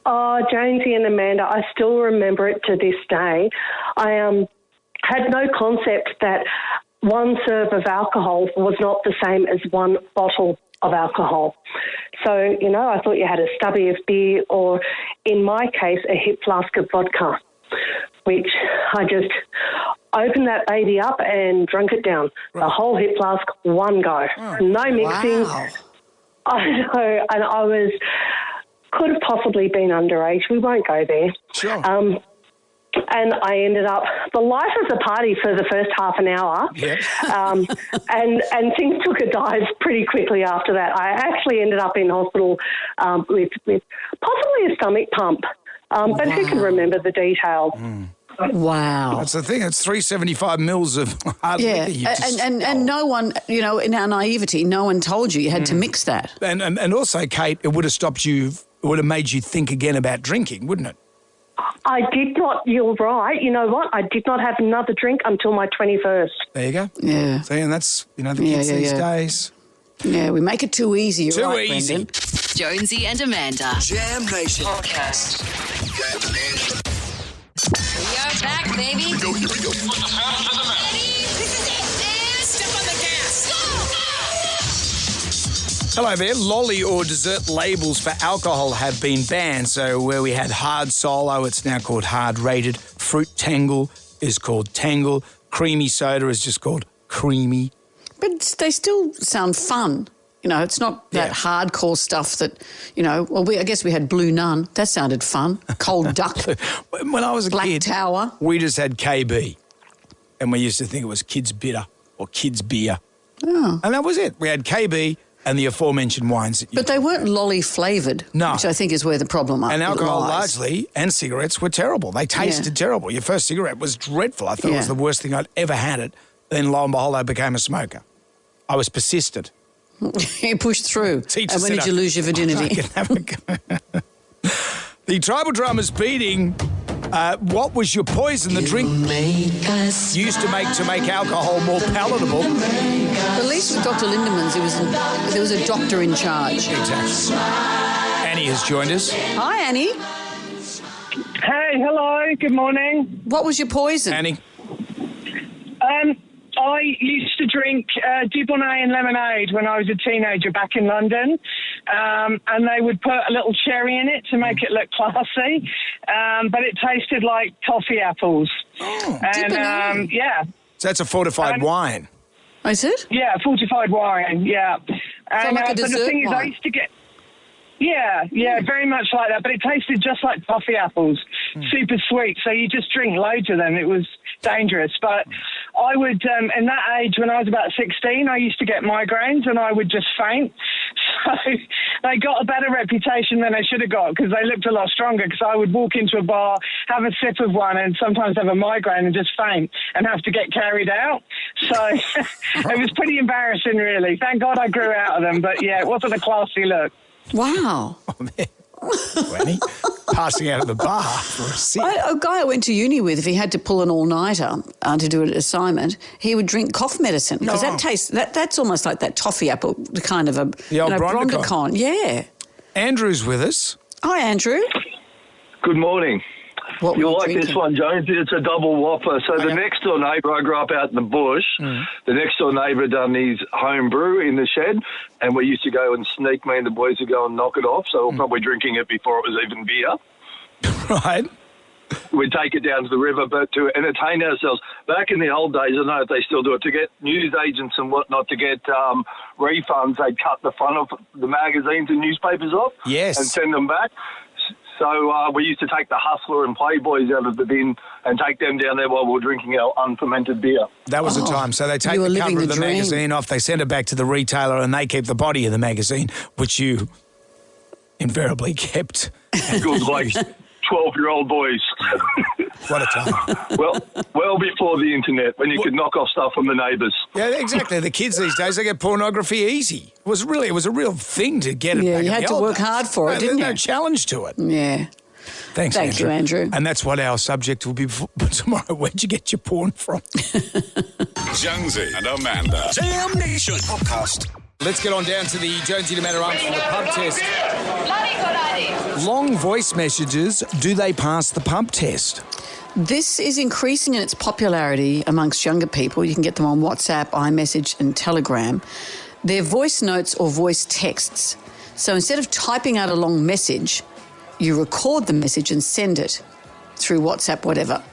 Oh, Jonesy and Amanda, I still remember it to this day. I had no concept that one serve of alcohol was not the same as one bottle of alcohol. So, I thought you had a stubby of beer or, in my case, a hip flask of vodka, which I just opened that baby up and drunk it down. The whole hip flask, one go. No mixing. Wow. I know, and could have possibly been underage. We won't go there. Sure. And I ended up, the life of the party for the first half an hour, and things took a dive pretty quickly after that. I actually ended up in hospital with possibly a stomach pump, but who can remember the details? Wow. That's the thing. It's 375 mils of hard liquor. And no one, in our naivety, no one told you had to mix that. And also, Kate, it would have stopped you, it would have made you think again about drinking, wouldn't it? I did not, you're right. You know what? I did not have another drink until my 21st. There you go. Yeah. See, and that's, the kids these days. Yeah, we make it too easy. Too right, easy. Brendan. Jonesy and Amanda. Jam Nation. Podcast. We are back, baby. Here we go. This is it. And step on the gas. Hello there. Lolly or dessert labels for alcohol have been banned. So where we had hard solo, it's now called hard rated. Fruit tangle is called tangle. Creamy soda is just called creamy. But they still sound fun. It's not that hardcore stuff that, I guess we had Blue Nun. That sounded fun. Cold Duck. When I was a Black kid, Tower. We just had KB. And we used to think it was kids bitter or kids beer. Oh. And that was it. We had KB and the aforementioned wines. But they weren't lolly flavoured, which I think is where the problem is. And alcohol largely and cigarettes were terrible. They tasted terrible. Your first cigarette was dreadful. I thought it was the worst thing I'd ever had it. Then lo and behold, I became a smoker. I was persistent. You pushed through. Teacher and when did you lose your virginity? The tribal drama's beating. What was your poison? The drink used to make alcohol more palatable. At least with Dr. Lindemann's, there was a doctor in charge. Exactly. Annie has joined us. Hi, Annie. Hey, hello. Good morning. What was your poison? Annie. I used to drink Dubonnet and lemonade when I was a teenager back in London, and they would put a little cherry in it to make it look classy, but it tasted like toffee apples. Oh, and So that's a fortified wine. Is it? Yeah, fortified wine, yeah. And like a but the dessert thing is, I wine. used to get... Yeah, very much like that, but it tasted just like toffee apples, super sweet, so you just drink loads of them. It was dangerous, but I would, in that age, when I was about 16, I used to get migraines and I would just faint, so they got a better reputation than they should have got because they looked a lot stronger because I would walk into a bar, have a sip of one and sometimes have a migraine and just faint and have to get carried out, so it was pretty embarrassing really. Thank God I grew out of them, but yeah, it wasn't a classy look. Wow. Annie, passing out of the bar for a sip. A guy I went to uni with, if he had to pull an all-nighter to do an assignment, he would drink cough medicine because that tastes that's almost like that toffee apple, the kind of the old Bronchicon. Yeah. Andrew's with us. Hi, Andrew. Good morning. What You'll like this one, Jones. It's a double whopper. So the next door neighbour, I grew up out in the bush. The next door neighbour done his home brew in the shed, and we used to go and sneak. Me and the boys would go and knock it off. So we're probably drinking it before it was even beer. Right. We'd take it down to the river, but to entertain ourselves. Back in the old days, I don't know if they still do it, to get news agents and whatnot to get refunds, they'd cut the front of the magazines and newspapers off and send them back. So we used to take the Hustler and Playboys out of the bin and take them down there while we were drinking our unfermented beer. That was the time. So they take the cover of the magazine off, they send it back to the retailer, and they keep the body of the magazine, which you invariably kept. Good, like 12-year-old boys. What a time. Well before the internet, when you could knock off stuff from the neighbours. Yeah, exactly. The kids these days, they get pornography easy. It was a real thing to get it back. Yeah, you had to work hard for it, didn't you? There's no challenge to it. Yeah. Thank you, Andrew. And that's what our subject will be for tomorrow. Where'd you get your porn from? Jonesy and Amanda. Jam Nation podcast. Let's get on down to the Jonesy and Amanda answer the pub test. Bloody good idea. Long voice messages, do they pass the pub test? This is increasing in its popularity amongst younger people. You can get them on WhatsApp, iMessage and Telegram. They're voice notes or voice texts. So instead of typing out a long message, you record the message and send it through WhatsApp, whatever.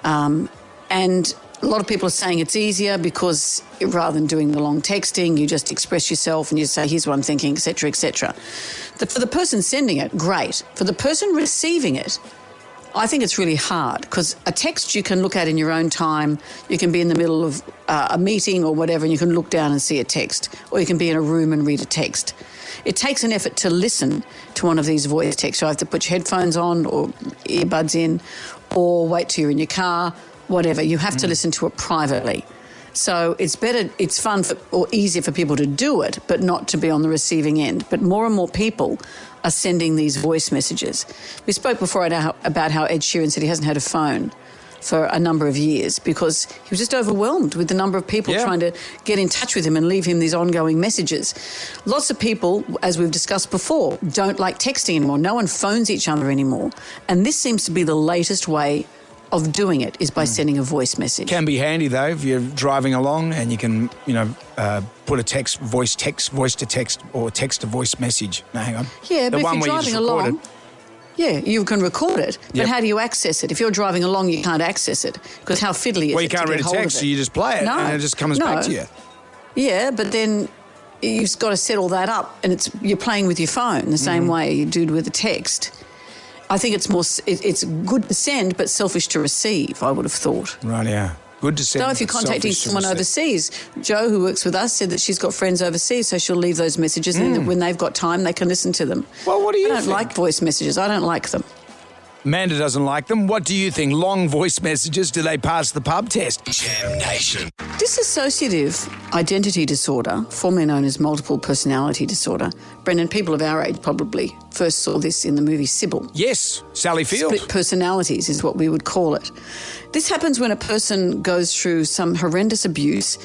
And a lot of people are saying it's easier because rather than doing the long texting, you just express yourself and you say, here's what I'm thinking, et cetera, et cetera. For the person sending it, great. For the person receiving it, I think it's really hard because a text you can look at in your own time. You can be in the middle of a meeting or whatever and you can look down and see a text, or you can be in a room and read a text. It takes an effort to listen to one of these voice texts. You have to put your headphones on or earbuds in, or wait till you're in your car, whatever. You have to listen to it privately. So it's better, it's fun or easier for people to do it, but not to be on the receiving end. But more and more people are sending these voice messages. We spoke before about how Ed Sheeran said he hasn't had a phone for a number of years because he was just overwhelmed with the number of people trying to get in touch with him and leave him these ongoing messages. Lots of people, as we've discussed before, don't like texting anymore. No one phones each other anymore. And this seems to be the latest way of doing it, is by sending a voice message. Can be handy though if you're driving along and you can, put a voice to text or text to voice message. No, hang on. Yeah, but if you're driving along, you can record it, but how do you access it? If you're driving along, you can't access it because how fiddly is it? Well, you can't read a text, so you just play it and it just comes back to you. Yeah, but then you've got to set all that up, and you're playing with your phone the same way you do with a text. I think it's good to send, but selfish to receive, I would have thought. Right, yeah. Good to send. So if you're contacting someone overseas, Jo, who works with us, said that she's got friends overseas, so she'll leave those messages and when they've got time, they can listen to them. Well, what do you think? I don't like voice messages. I don't like them. Amanda doesn't like them. What do you think? Long voice messages, do they pass the pub test? Jam Nation. Dissociative identity disorder, formerly known as multiple personality disorder. Brendan, people of our age probably first saw this in the movie Sybil. Yes, Sally Field. Split personalities is what we would call it. This happens when a person goes through some horrendous abuse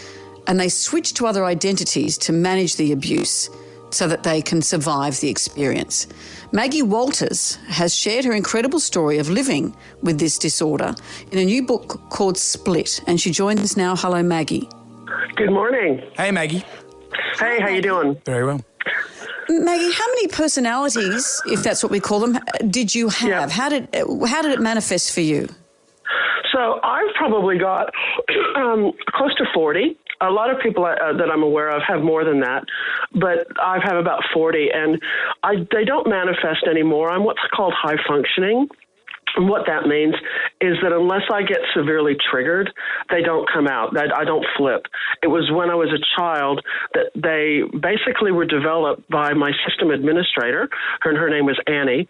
and they switch to other identities to manage the abuse so that they can survive the experience. Maggie Walters has shared her incredible story of living with this disorder in a new book called Split, and she joins us now. Hello, Maggie. Good morning. Hey, Maggie. Hey, how you doing? Very well. Maggie, how many personalities, if that's what we call them, did you have? Yeah. How did it manifest for you? So I've probably got close to 40. A lot of people that I'm aware of have more than that, but I have about 40, and they don't manifest anymore. I'm what's called high functioning. And what that means is that unless I get severely triggered, they don't come out. I don't flip. It was when I was a child that they basically were developed by my system administrator, her name was Annie,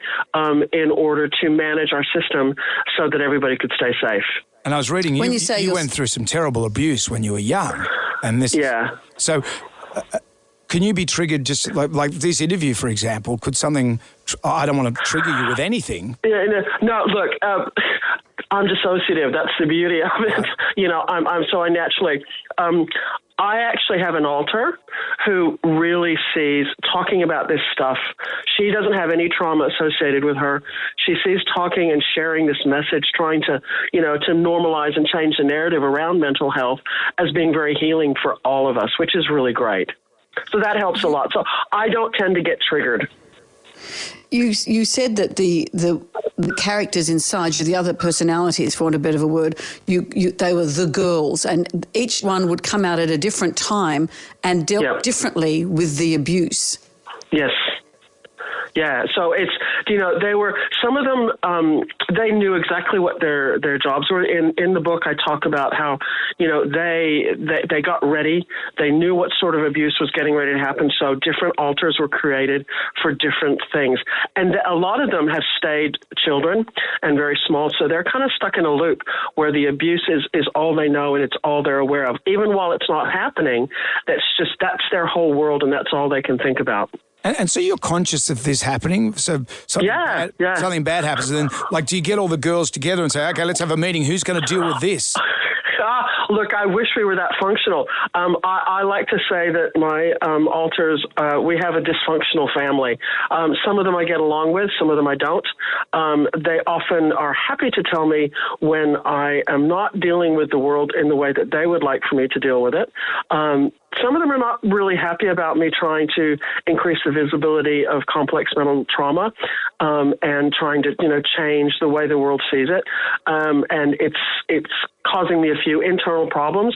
in order to manage our system so that everybody could stay safe. And I was reading, you went through some terrible abuse when you were young. And this, so can you be triggered just like this interview, for example? Could something, I don't want to trigger you with anything. Yeah, no, look, I'm dissociative. That's the beauty of it. I'm so I naturally, I actually have an alter who really sees talking about this stuff. She doesn't have any trauma associated with her. She sees talking and sharing this message, trying to, to normalize and change the narrative around mental health as being very healing for all of us, which is really great. So that helps a lot. So I don't tend to get triggered. You said that the characters inside you, the other personalities, for want of a bit of a word, they were the girls, and each one would come out at a different time and dealt differently with the abuse. Yes. Yeah, so it's, they were, some of them, they knew exactly what their jobs were. In the book, I talk about how, they got ready. They knew what sort of abuse was getting ready to happen, so different altars were created for different things. And a lot of them have stayed children and very small, so they're kind of stuck in a loop where the abuse is all they know and it's all they're aware of. Even while it's not happening, that's their whole world and that's all they can think about. And so you're conscious of this happening? So something bad happens, and then, do you get all the girls together and say, okay, let's have a meeting. Who's going to deal with this? Look, I wish we were that functional. I like to say that my alters, we have a dysfunctional family. Some of them I get along with, some of them I don't. They often are happy to tell me when I am not dealing with the world in the way that they would like for me to deal with it. Some of them are not really happy about me trying to increase the visibility of complex mental trauma and trying to, change the way the world sees it. And it's causing me a few internal problems.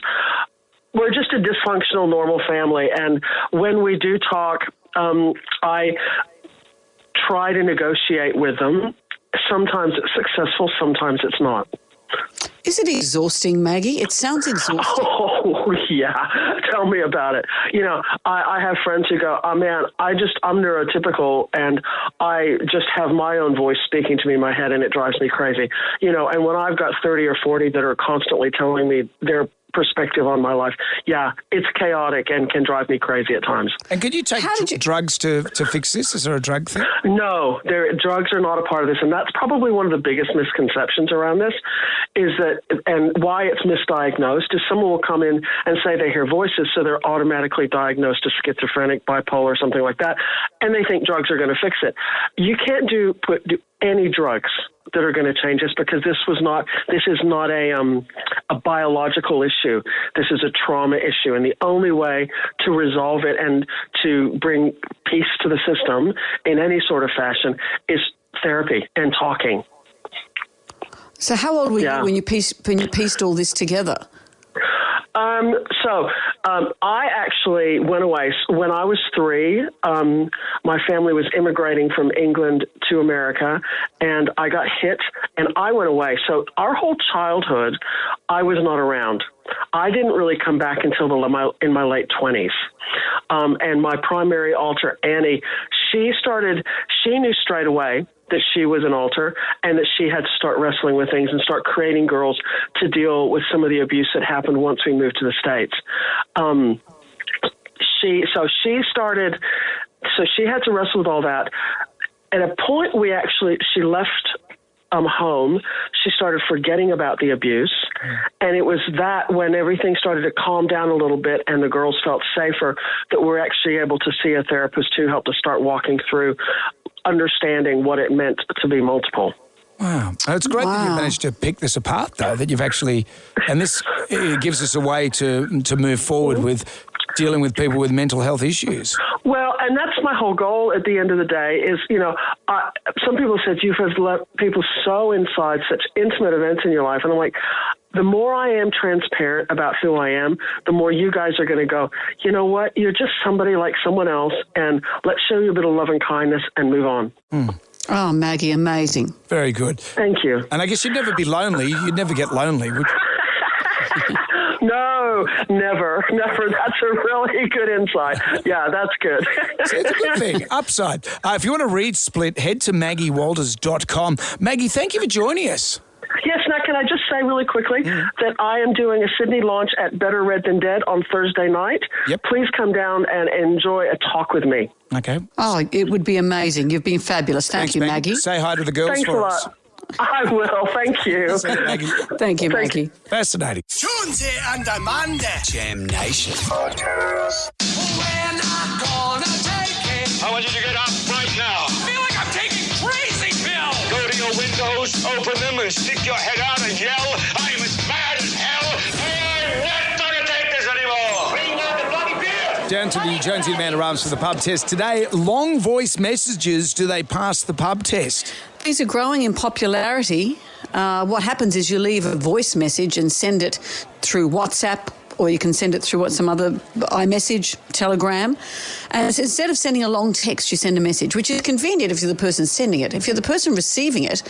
We're just a dysfunctional, normal family. And when we do talk, I try to negotiate with them. Sometimes it's successful, sometimes it's not. Is it exhausting, Maggie? It sounds exhausting. Oh, yeah. Tell me about it. I have friends who go, oh, man, I'm neurotypical and I just have my own voice speaking to me in my head and it drives me crazy. And when I've got 30 or 40 that are constantly telling me their perspective on my life, it's chaotic and can drive me crazy at times. And could you take drugs to fix this? Is there a drug thing? No, drugs are not a part of this, and that's probably one of the biggest misconceptions around this, is that, and why it's misdiagnosed, is someone will come in and say they hear voices, so they're automatically diagnosed as schizophrenic, bipolar, something like that, and they think drugs are going to fix it. You can't do any drugs that are going to change this, because this is not a biological issue. This is a trauma issue, and the only way to resolve it and to bring peace to the system in any sort of fashion is therapy and talking. So how old were you when you pieced all this together? I actually went away. When I was 3, my family was immigrating from England to America, and I got hit, and I went away. So our whole childhood, I was not around. I didn't really come back until in my late 20s. And my primary alter, Annie, she knew straight away that she was an alter and that she had to start wrestling with things and start creating girls to deal with some of the abuse that happened once we moved to the States. She had to wrestle with all that. At a point, she left home, she started forgetting about the abuse. And it was that when everything started to calm down a little bit and the girls felt safer, that we're actually able to see a therapist who helped us start walking through understanding what it meant to be multiple. Wow. It's great that you've managed to pick this apart, though, that you've actually, and this gives us a way to move forward with dealing with people with mental health issues. Well, and that's my whole goal at the end of the day is, some people said you have let people so inside such intimate events in your life. And I'm like, the more I am transparent about who I am, the more you guys are going to go, you know what, you're just somebody like someone else, and let's show you a bit of love and kindness and move on. Oh, Maggie, amazing. Very good. Thank you. And I guess you'd never be lonely. You'd never get lonely, would you? No, never. That's a really good insight. Yeah, that's good. So it's a good thing. Upside. If you want to read Split, head to MaggieWalters.com. Maggie, thank you for joining us. Yes, now can I just say really quickly that I am doing a Sydney launch at Better Red Than Dead on Thursday night. Yep. Please come down and enjoy a talk with me. Okay. Oh, it would be amazing. You've been fabulous. Thank you, Maggie. Say hi to the girls Thanks for a us. lot. I will. Thank you. Thank you, Maggie. Fascinating. Jonesy and Amanda. Jam Nation. I want you to get up right now. I feel like I'm taking crazy pills. Go to your windows, open them, and stick your head out and yell, I'm as mad as hell. I'm not going to take this anymore. Bring out the bloody beer. Down to the Jonesy and Amanda Arms for the pub test today. Long voice messages, do they pass the pub test? These are growing in popularity. What happens is you leave a voice message and send it through WhatsApp, or you can send it through some other iMessage, Telegram. And instead of sending a long text, you send a message, which is convenient if you're the person sending it. If you're the person receiving it,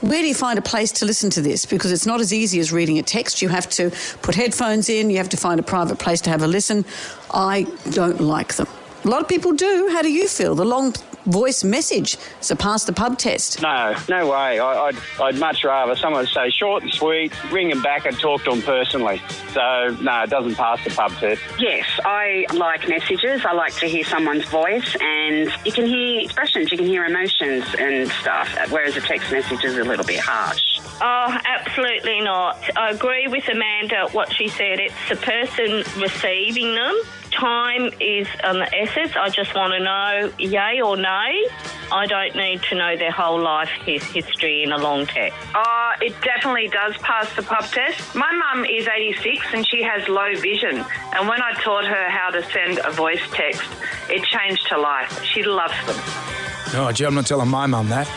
where do you find a place to listen to this? Because it's not as easy as reading a text. You have to put headphones in. You have to find a private place to have a listen. I don't like them. A lot of people do. How do you feel? The long voice message to pass the pub test? No way. I'd much rather someone say short and sweet, ring them back and talk to them personally. So, no, it doesn't pass the pub test. Yes, I like messages. I like to hear someone's voice, and you can hear expressions, you can hear emotions and stuff, whereas a text message is a little bit harsh. Oh, absolutely not. I agree with Amanda, what she said. It's the person receiving them. Time is an essence. I just want to know yay or nay. I don't need to know their whole life history in a long text. It definitely does pass the pub test. My mum is 86 and she has low vision. And when I taught her how to send a voice text, it changed her life. She loves them. Oh, gee, I'm not telling my mum that.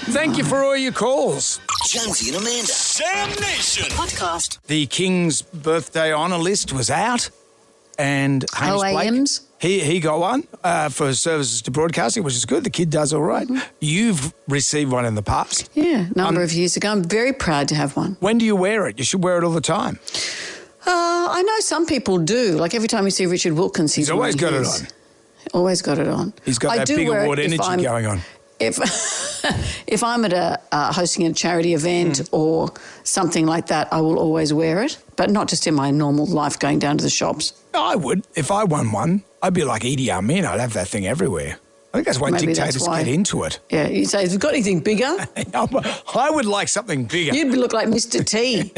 Thank you for all your calls. Jonesy and Amanda. Jam Nation. Podcast. The King's birthday honour list was out, and Hamish OAMs? Blake, he got one for services to broadcasting, which is good. The kid does all right. Mm-hmm. You've received one in the past. Yeah, a number of years ago. I'm very proud to have one. When do you wear it? You should wear it all the time. I know some people do. Like every time you see Richard Wilkins, he's always got it on. Always got it on. He's got that big award energy going on. If I'm at hosting a charity event or something like that, I will always wear it, but not just in my normal life going down to the shops. I would. If I won one, I'd be like Idi Amin. I'd have that thing everywhere. I think that's why dictators get into it. Yeah, you say, have you got anything bigger? I would like something bigger. You'd look like Mr. T.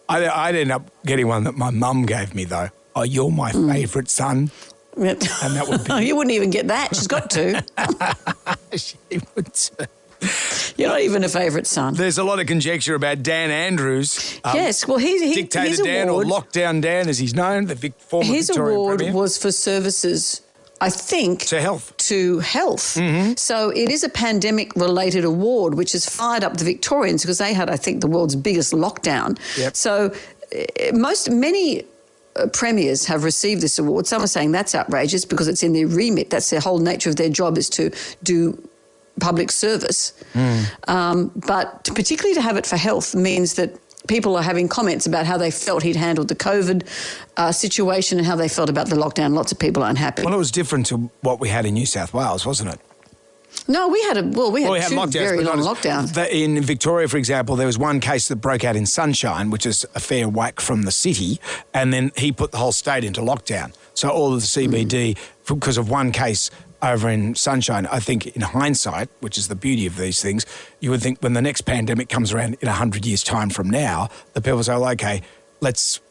I'd end up getting one that my mum gave me, though. Oh, you're my favourite son. And that would be... You wouldn't even get that. She's got to. She would too. You're not even a favourite son. There's a lot of conjecture about Dan Andrews. Yes, well, Dictator his Dan, award, or Lockdown Dan, as he's known, the former his Victorian award Premier. was for services, I think, to health. Mm-hmm. So it is a pandemic-related award, which has fired up the Victorians because they had, I think, the world's biggest lockdown. Yep. So many premiers have received this award. Some are saying that's outrageous because it's in their remit. That's their whole nature of their job, is to do public service. But particularly to have it for health means that people are having comments about how they felt he'd handled the COVID situation and how they felt about the lockdown. Lots of people are unhappy. Well, it was different to what we had in New South Wales, wasn't it? No, we had two lockdowns, very long lockdowns. In Victoria, for example, there was one case that broke out in Sunshine, which is a fair whack from the city, and then he put the whole state into lockdown. So all of the CBD, because of one case over in Sunshine, I think in hindsight, which is the beauty of these things, you would think when the next pandemic comes around in 100 years' time from now, the people say, well, okay, let's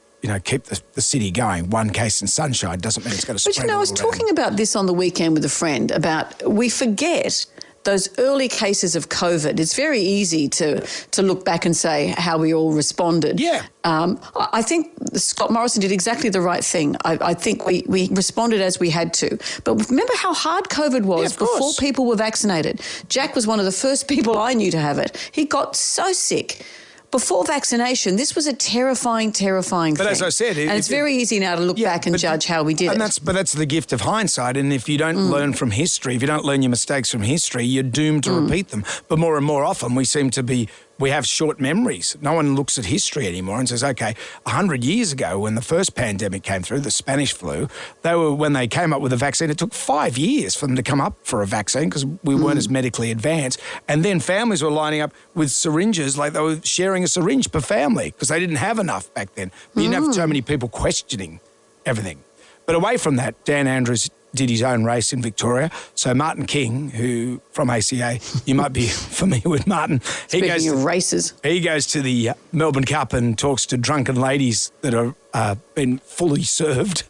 keep the city going. One case in Sunshine doesn't mean it's going to spread. But, I was talking about this on the weekend with a friend about we forget those early cases of COVID. It's very easy to look back and say how we all responded. Yeah. I think Scott Morrison did exactly the right thing. I think we responded as we had to. But remember how hard COVID was before people were vaccinated. Jack was one of the first people I knew to have it. He got so sick. Before vaccination, this was a terrifying thing. But as I said... And it's very easy now to look back and judge how we did it. But that's the gift of hindsight. And if you don't learn from history, if you don't learn your mistakes from history, you're doomed to repeat them. But more and more often, we have short memories. No one looks at history anymore and says, okay, 100 years ago when the first pandemic came through, the Spanish flu, when they came up with a vaccine, it took 5 years for them to come up for a vaccine because we weren't as medically advanced. And then families were lining up with syringes, like they were sharing a syringe per family because they didn't have enough back then. You didn't have so many people questioning everything. But away from that, Dan Andrews did his own race in Victoria. So Martin King, who from ACA, you might be familiar with Martin. Speaking of races. He goes to the Melbourne Cup and talks to drunken ladies that are been fully served.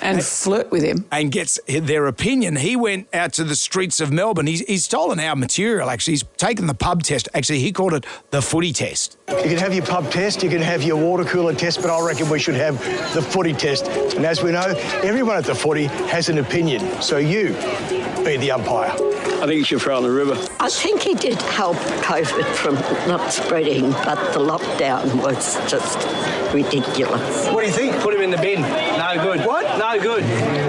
And flirt with him. And gets their opinion. He went out to the streets of Melbourne. He's stolen our material, actually. He's taken the pub test. Actually, he called it the footy test. You can have your pub test, you can have your water cooler test, but I reckon we should have the footy test. And as we know, everyone at the footy has an opinion. So you be the umpire. I think you should throw in the river. I think he did help COVID from not spreading, but the lockdown was just ridiculous. What do you think? Put him in the bin. No good. What? No good.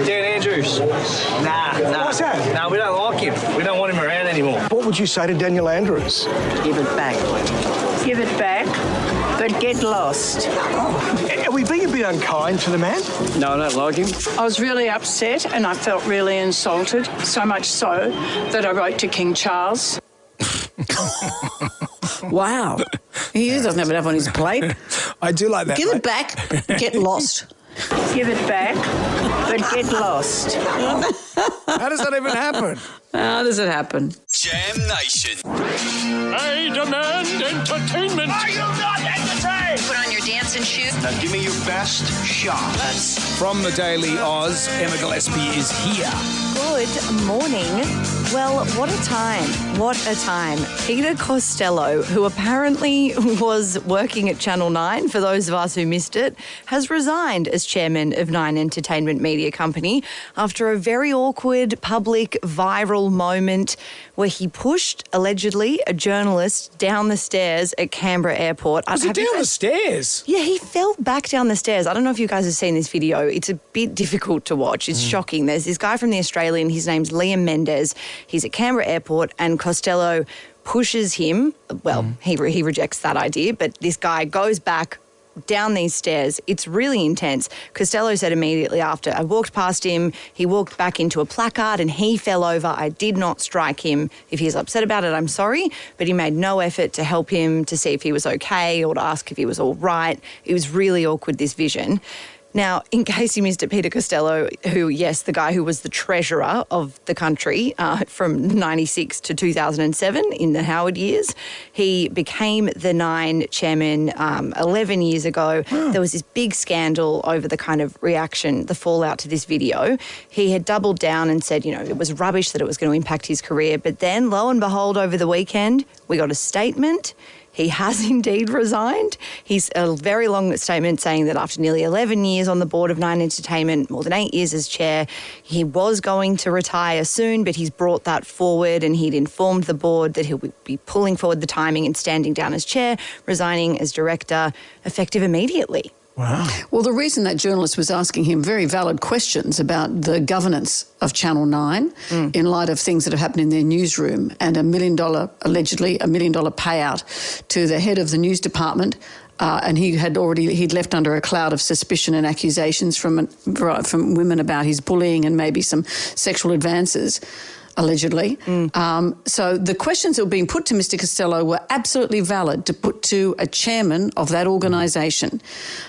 Dan Andrews. Nah. What's that? No, we don't like him. We don't want him around anymore. What would you say to Daniel Andrews? Give it back. Give it back, but get lost. Are we being a bit unkind to the man? No, I don't like him. I was really upset and I felt really insulted, so much so that I wrote to King Charles. Wow. He doesn't have enough on his plate. I do like that. Give it back, get lost. Give it back, but get lost. How does that even happen? How does it happen? Jam Nation. I demand entertainment. Are you not entertained? Put on your dancing shoes. Now give me your best shot. From the Daily Oz, Emma Gillespie is here. Good morning. Well, what a time. What a time. Peter Costello, who apparently was working at Channel 9, for those of us who missed it, has resigned as chairman of Nine Entertainment Media Company after a very awkward, public, viral moment where he pushed, allegedly, a journalist down the stairs at Canberra Airport. Was he down the stairs? Yeah, he fell back down the stairs. I don't know if you guys have seen this video. It's a bit difficult to watch. It's shocking. There's this guy from The Australian. His name's Liam Mendes. He's at Canberra Airport and Costello pushes him. Well, he rejects that idea, but this guy goes back down these stairs. It's really intense. Costello said immediately after, I walked past him, he walked back into a placard and he fell over. I did not strike him. If he's upset about it, I'm sorry, but he made no effort to help him, to see if he was okay or to ask if he was all right. It was really awkward, this vision. Now, in case you missed it, Peter Costello, who, yes, the guy who was the treasurer of the country from 96 to 2007 in the Howard years, he became the Nine chairman 11 years ago. There was this big scandal over the kind of reaction, the fallout to this video. He had doubled down and said, you know, it was rubbish that it was going to impact his career. But then, lo and behold, over the weekend, we got a statement. He has indeed resigned. He's a very long statement saying that after nearly 11 years on the board of Nine Entertainment, more than 8 years as chair, he was going to retire soon, but he's brought that forward and he'd informed the board that he'll be pulling forward the timing and standing down as chair, resigning as director, effective immediately. Wow. Well, the reason that journalist was asking him very valid questions about the governance of Channel 9 in light of things that have happened in their newsroom and allegedly $1 million payout to the head of the news department. And he'd left under a cloud of suspicion and accusations from women about his bullying and maybe some sexual advances. Allegedly. So the questions that were being put to Mr. Costello were absolutely valid to put to a chairman of that organisation.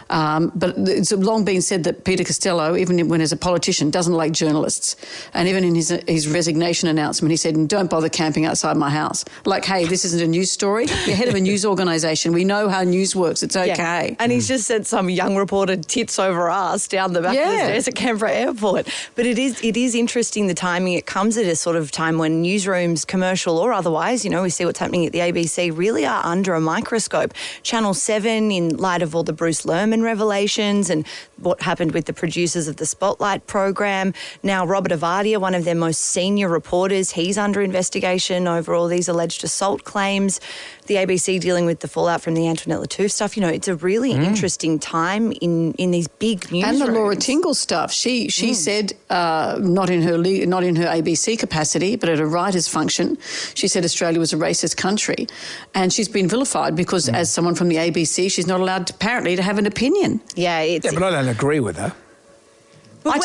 But it's long been said that Peter Costello, even when as a politician, doesn't like journalists. And even in his resignation announcement, he said, don't bother camping outside my house. Like, hey, this isn't a news story. You're head of a news organisation. We know how news works. It's okay. Yeah. And he's just said some young reporter tits over ass down the back of the stairs at Canberra Airport. But it is interesting, the timing. It comes at a sort of time when newsrooms, commercial or otherwise, you know, we see what's happening at the ABC, really are under a microscope. Channel 7, in light of all the Bruce Lerman revelations and what happened with the producers of the Spotlight program. Now, Robert Avadia, one of their most senior reporters, he's under investigation over all these alleged assault claims. The ABC dealing with the fallout from the Antoinette Lattouf stuff. You know, it's a really interesting time in these big newsrooms. And the Laura Tingle stuff. She said, not in her ABC capacity, but at a writer's function, she said Australia was a racist country. And she's been vilified because as someone from the ABC, she's not allowed, apparently, to have an opinion. Yeah, but I don't agree with her. But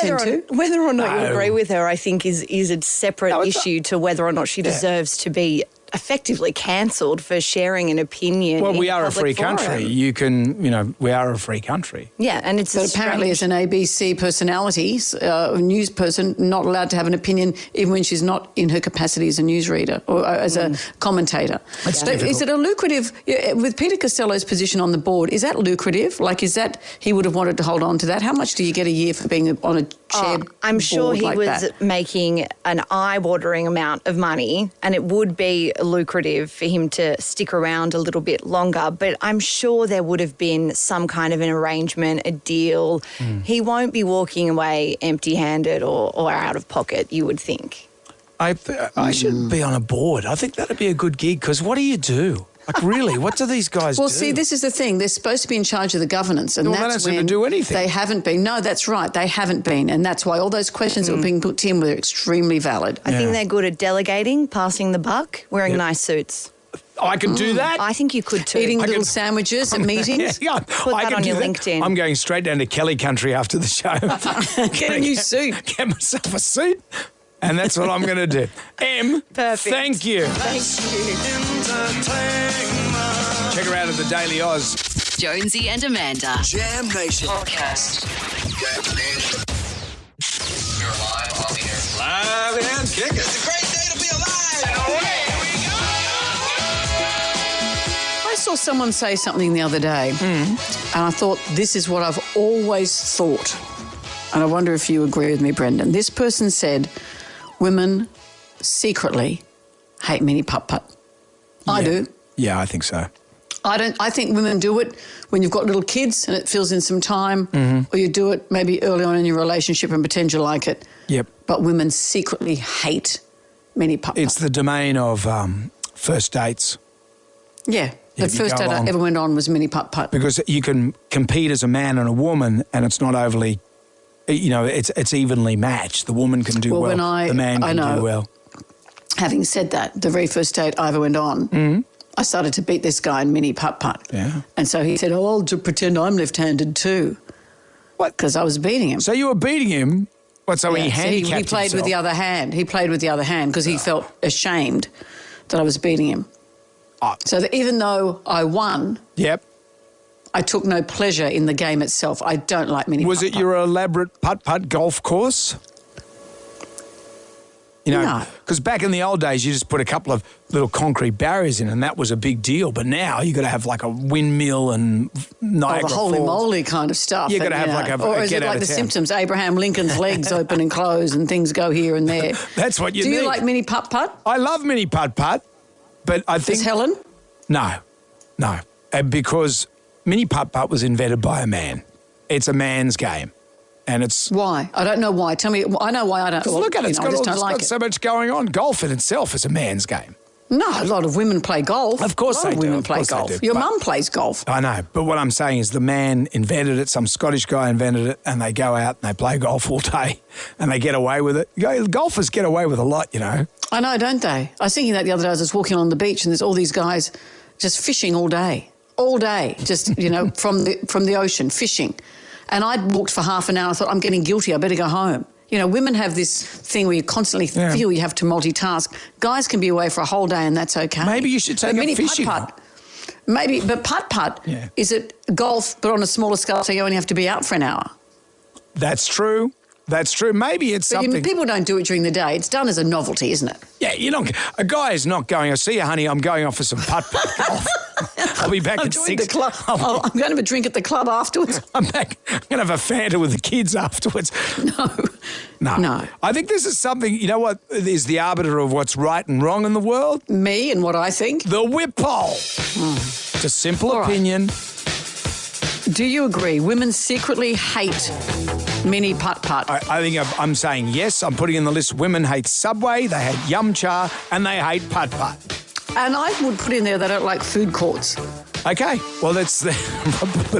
whether or not you agree with her, I think is a separate issue to whether or not she deserves to be effectively cancelled for sharing an opinion. Well, we in are a public free forum. country. You can, we are a free country. Yeah, and it's But apparently as an ABC personality, a news person, not allowed to have an opinion even when she's not in her capacity as a newsreader or as a commentator. That's But difficult. is it a lucrative, with Peter Costello's position on the board, is that lucrative? Like, is that, he would have wanted to hold on to that? How much do you get a year for being on a chair I'm sure board he like was that? making an eye-watering amount of money, and it would be lucrative for him to stick around a little bit longer, but I'm sure there would have been some kind of an arrangement, a deal. He won't be walking away empty-handed or out of pocket, you would think. I should be on a board. I think that'd be a good gig because what do you do? Like, really, what do these guys Well, do? see, this is the thing. They're supposed to be in charge of the governance, and Well, they that's don't seem to when do anything. they haven't been. No, that's right. They haven't been, and that's why all those questions that were being put to him were extremely valid. I think they're good at delegating, passing the buck, wearing nice suits. I can do that. I think you could too. Eating little sandwiches at meetings. Yeah, Put I that can on do your that. LinkedIn. I'm going straight down to Kelly Country after the show. Get a new suit. Get myself a suit, and that's what I'm going to do. Em, Perfect. thank you. Thank you. Check her out at the Daily Oz. Jonesy and Amanda. Jam Nation. Podcast. You're live on the air. Live and kicking. It's a great day to be alive. And away we go. I saw someone say something the other day, and I thought, this is what I've always thought. And I wonder if you agree with me, Brendan. This person said, women secretly hate mini putt-putt. I do. Yeah, I think so. I think women do it when you've got little kids and it fills in some time, or you do it maybe early on in your relationship and pretend you like it. Yep. But women secretly hate mini putt-putt. It's the domain of first dates. Yeah. The If you first go date I along- ever went on was mini putt-putt. Because you can compete as a man and a woman, and it's not overly, it's evenly matched. The woman can do well, the man can do well. Having said that, the very first date I ever went on, I started to beat this guy in mini putt-putt. Yeah. And so he said, I'll pretend I'm left-handed too. What? Because I was beating him. So you were beating him? What, so he So handicapped he played himself? with the other hand. He played with the other hand because he felt ashamed that I was beating him. So that even though I won, Yep. I took no pleasure in the game itself. I don't like mini Was it putt-putt. your elaborate putt-putt golf course? No. Because back in the old days, you just put a couple of little concrete barriers in and that was a big deal. But now you got to have like a windmill and Niagara the holy Falls. moly kind of stuff. You gotta And, have like a or is get it out like of The town. Simpsons? Abraham Lincoln's legs open and close and things go here and there. That's what you Do need. you like mini putt-putt? I love mini putt-putt, but I think... Does Helen? No. Because mini putt-putt was invented by a man. It's a man's game. And it's... Why? I don't know why. Tell me. I know why I don't. Because look at it. It's I got, just don't it's like got it. so much going on. Golf in itself is a man's game. No, a lot of women play golf. Of course a lot they of do. women Of play course they golf. do. Your But- mum plays golf. I know. But what I'm saying is the man invented it. Some Scottish guy invented it. And they go out and they play golf all day. And they get away with it. Golfers get away with a lot, I know, don't they? I was thinking that the other day. I was just walking on the beach and there's all these guys just fishing all day. All day. Just, from the ocean, fishing. And I'd walked for half an hour. I thought, I'm getting guilty. I better go home. Women have this thing where you constantly feel you have to multitask. Guys can be away for a whole day and that's okay. Maybe you should take But a mini fishing putt-putt. Maybe, but putt-putt, is it golf but on a smaller scale so you only have to be out for an hour? That's true. That's true. Maybe it's But something... people don't do it during the day. It's done as a novelty, isn't it? Yeah, a guy is not going, I see you, honey, I'm going off for some putt-putt golf. I'll be back I'm at joined 6. the club. I'm going to have a drink at the club afterwards. I'm back. I'm going to have a Fanta with the kids afterwards. No. I think this is something, you know what is the arbiter of what's right and wrong in the world? Me and what I think? The whip pole. It's a simple opinion. Do you agree? Women secretly hate mini putt-putt. I think I'm saying yes. I'm putting in the list. Women hate Subway, they hate Yum Cha, and they hate putt-putt. And I would put in there they don't like food courts. Okay, well, that's the...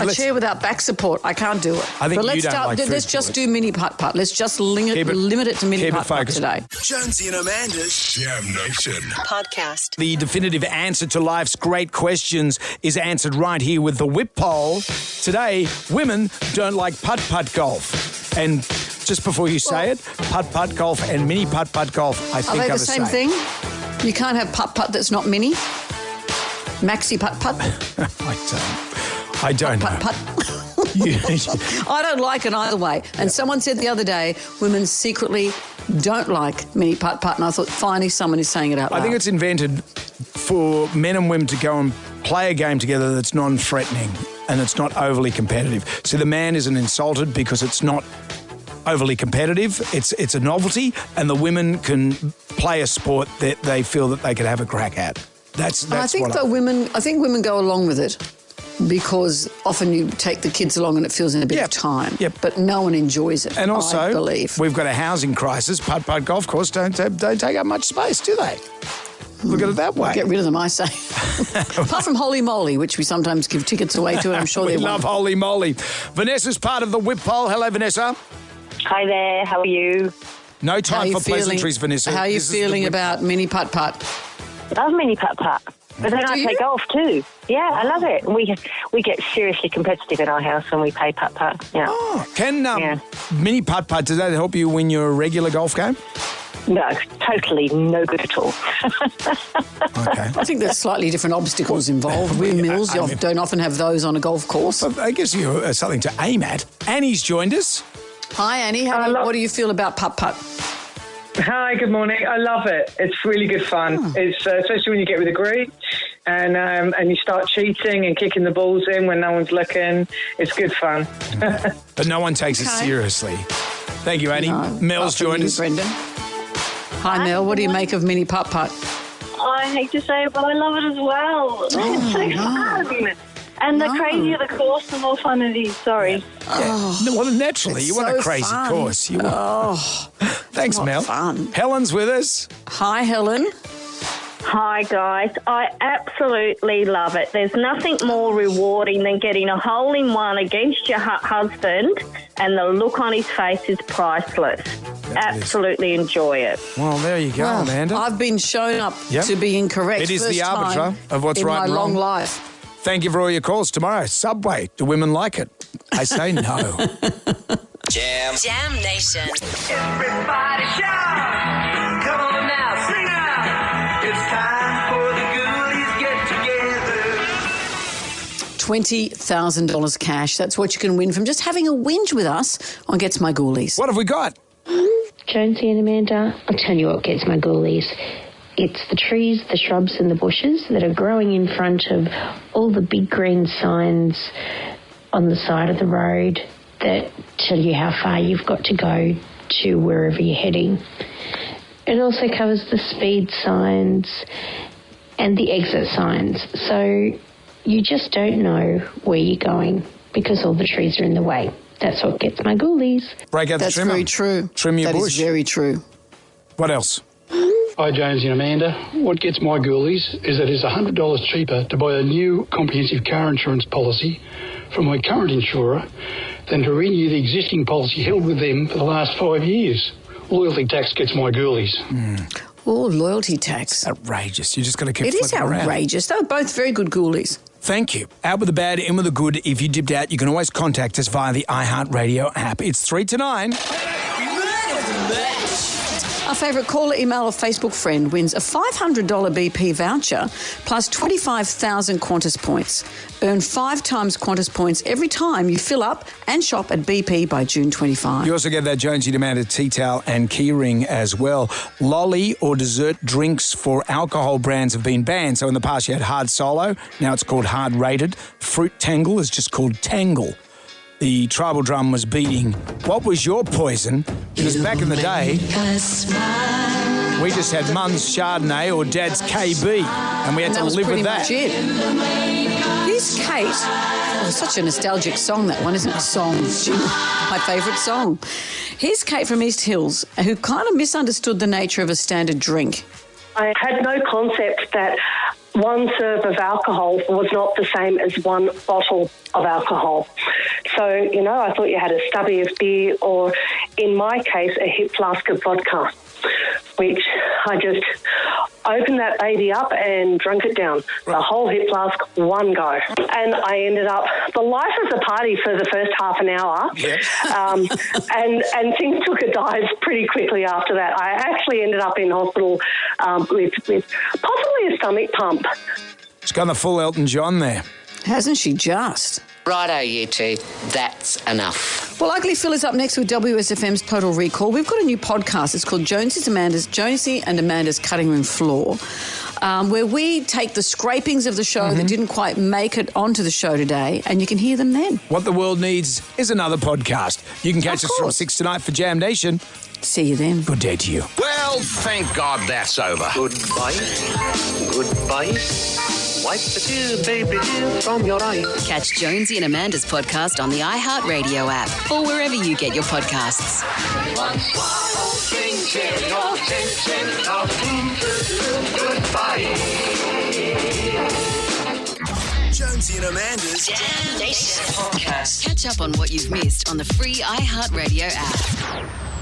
A chair without back support, I can't do it. I think but let's you don't like food let's just courts. do mini putt-putt. Let's just limit it to mini putt-putt today. Jonesy and Amanda's Jam Nation. Podcast. The definitive answer to life's great questions is answered right here with the whip poll. Today, women don't like putt-putt golf. And just before you say it, putt-putt golf and mini putt-putt golf, I think Are they are the same thing? You can't have putt-putt that's not mini? Maxi putt-putt? I don't know. Putt-putt. I don't like it either way. And someone said the other day, women secretly don't like mini putt-putt, and I thought, finally someone is saying it out loud. I think it's invented for men and women to go and play a game together that's non-threatening and it's not overly competitive. So the man isn't insulted because it's not overly competitive. It's a novelty, and the women can play a sport that they feel that they can have a crack at. That's I think women go along with it because often you take the kids along and it fills in a bit of time. Yep. But no one enjoys it. And also, I believe we've got a housing crisis. Putt-putt golf course don't take up much space, do they? Look at it that way. Get rid of them, I say. Apart from Holy Moly, which we sometimes give tickets away to, and I'm sure they love Holy Moly. Vanessa's part of the whip poll. Hello, Vanessa. Hi there. How are you? No time for pleasantries, Vanessa. How are you feeling about mini putt-putt? I love mini putt-putt. But then I play golf too. Yeah, I love it. We get seriously competitive in our house when we play putt-putt. Yeah. Oh, can mini putt-putt, does that help you win your regular golf game? No, totally no good at all. Okay. I think there's slightly different obstacles involved. Windmills, you don't often have those on a golf course. I guess you something to aim at. Annie's joined us. Hi, Annie. What do you feel about putt-putt? Hi, good morning. I love it. It's really good fun. It's especially when you get with a group and you start cheating and kicking the balls in when no one's looking. It's good fun. But no one takes it seriously. Thank you, Annie. No, Mel's joined us. Brendan. Hi, Mel. What do you make of mini putt-putt? I hate to say it, but I love it as well. It's so fun. And the crazier the course, the more fun it is. Sorry. Well, naturally, you want a crazy course. Thanks, Mel. Fun. Helen's with us. Hi, Helen. Hi, guys. I absolutely love it. There's nothing more rewarding than getting a hole-in-one against your husband, and the look on his face is priceless. Absolutely enjoy it. Well, there you go, Amanda. I've been shown up to be incorrect. It is first the arbiter time of what's right and wrong. in my long life. Thank you for all your calls tomorrow. Subway, do women like it? I say no. Jam Nation. Everybody shout! Come on now, sing out! It's time for the goodies get together. $20,000 cash. That's what you can win from just having a whinge with us on Gets My Ghoulies. What have we got? Jonesy and Amanda, I'll tell you what gets my ghoulies. It's the trees, the shrubs and the bushes that are growing in front of all the big green signs on the side of the road that tell you how far you've got to go to wherever you're heading. It also covers the speed signs and the exit signs. So you just don't know where you're going because all the trees are in the way. That's what gets my ghoulies. Break out the trimmer. That's very true. Trim your bush. That is very true. What else? Hi, Jonesy and Amanda. What gets my ghoulies is that it's $100 cheaper to buy a new comprehensive car insurance policy from my current insurer than to renew the existing policy held with them for the last 5 years. Loyalty tax gets my ghoulies. Oh, loyalty tax. Outrageous. You're just going to keep It is flipping around. outrageous. They were both very good ghoulies. Thank you. Out with the bad, in with the good. If you dipped out, you can always contact us via the iHeartRadio app. It's 3 to 9. Our favourite caller, email or Facebook friend wins a $500 BP voucher plus 25,000 Qantas points. Earn 5 times Qantas points every time you fill up and shop at BP by June 25. You also get that Jonesy demanded tea towel and key ring as well. Lolly or dessert drinks for alcohol brands have been banned. So in the past you had Hard Solo, now it's called Hard Rated. Fruit Tangle is just called Tangle. The tribal drum was beating, what was your poison? Because back in the day, we just had Mum's Chardonnay or Dad's KB, and we had to live with that. That was pretty much it. Here's Kate. Oh, such a nostalgic song, that one, isn't it? My favourite song. Here's Kate from East Hills, who kind of misunderstood the nature of a standard drink. I had no concept that one serve of alcohol was not the same as one bottle of alcohol. So, I thought you had a stubby of beer or, in my case, a hip flask of vodka, which opened that baby up and drunk it down. The whole hip flask, one go. And I ended up, the life of the party for the first half an hour. Yep. And things took a dive pretty quickly after that. I actually ended up in hospital with possibly a stomach pump. She's gone the full Elton John there. Hasn't she just? Righto, you two. That's enough. Well, Ugly Phil is up next with WSFM's Total Recall. We've got a new podcast. It's called Jonesy and Amanda's Cutting Room Floor, where we take the scrapings of the show that didn't quite make it onto the show today, and you can hear them then. What the world needs is another podcast. You can catch us from 6 tonight for Jam Nation. See you then. Good day to you. Well, thank God that's over. Goodbye. Goodbye. Wipe the tear, baby dear, from your eye. Catch Jonesy and Amanda's podcast on the iHeartRadio app or wherever you get your podcasts. Jonesy and Amanda's Jam Nation podcast. Catch up on what you've missed on the free iHeartRadio app.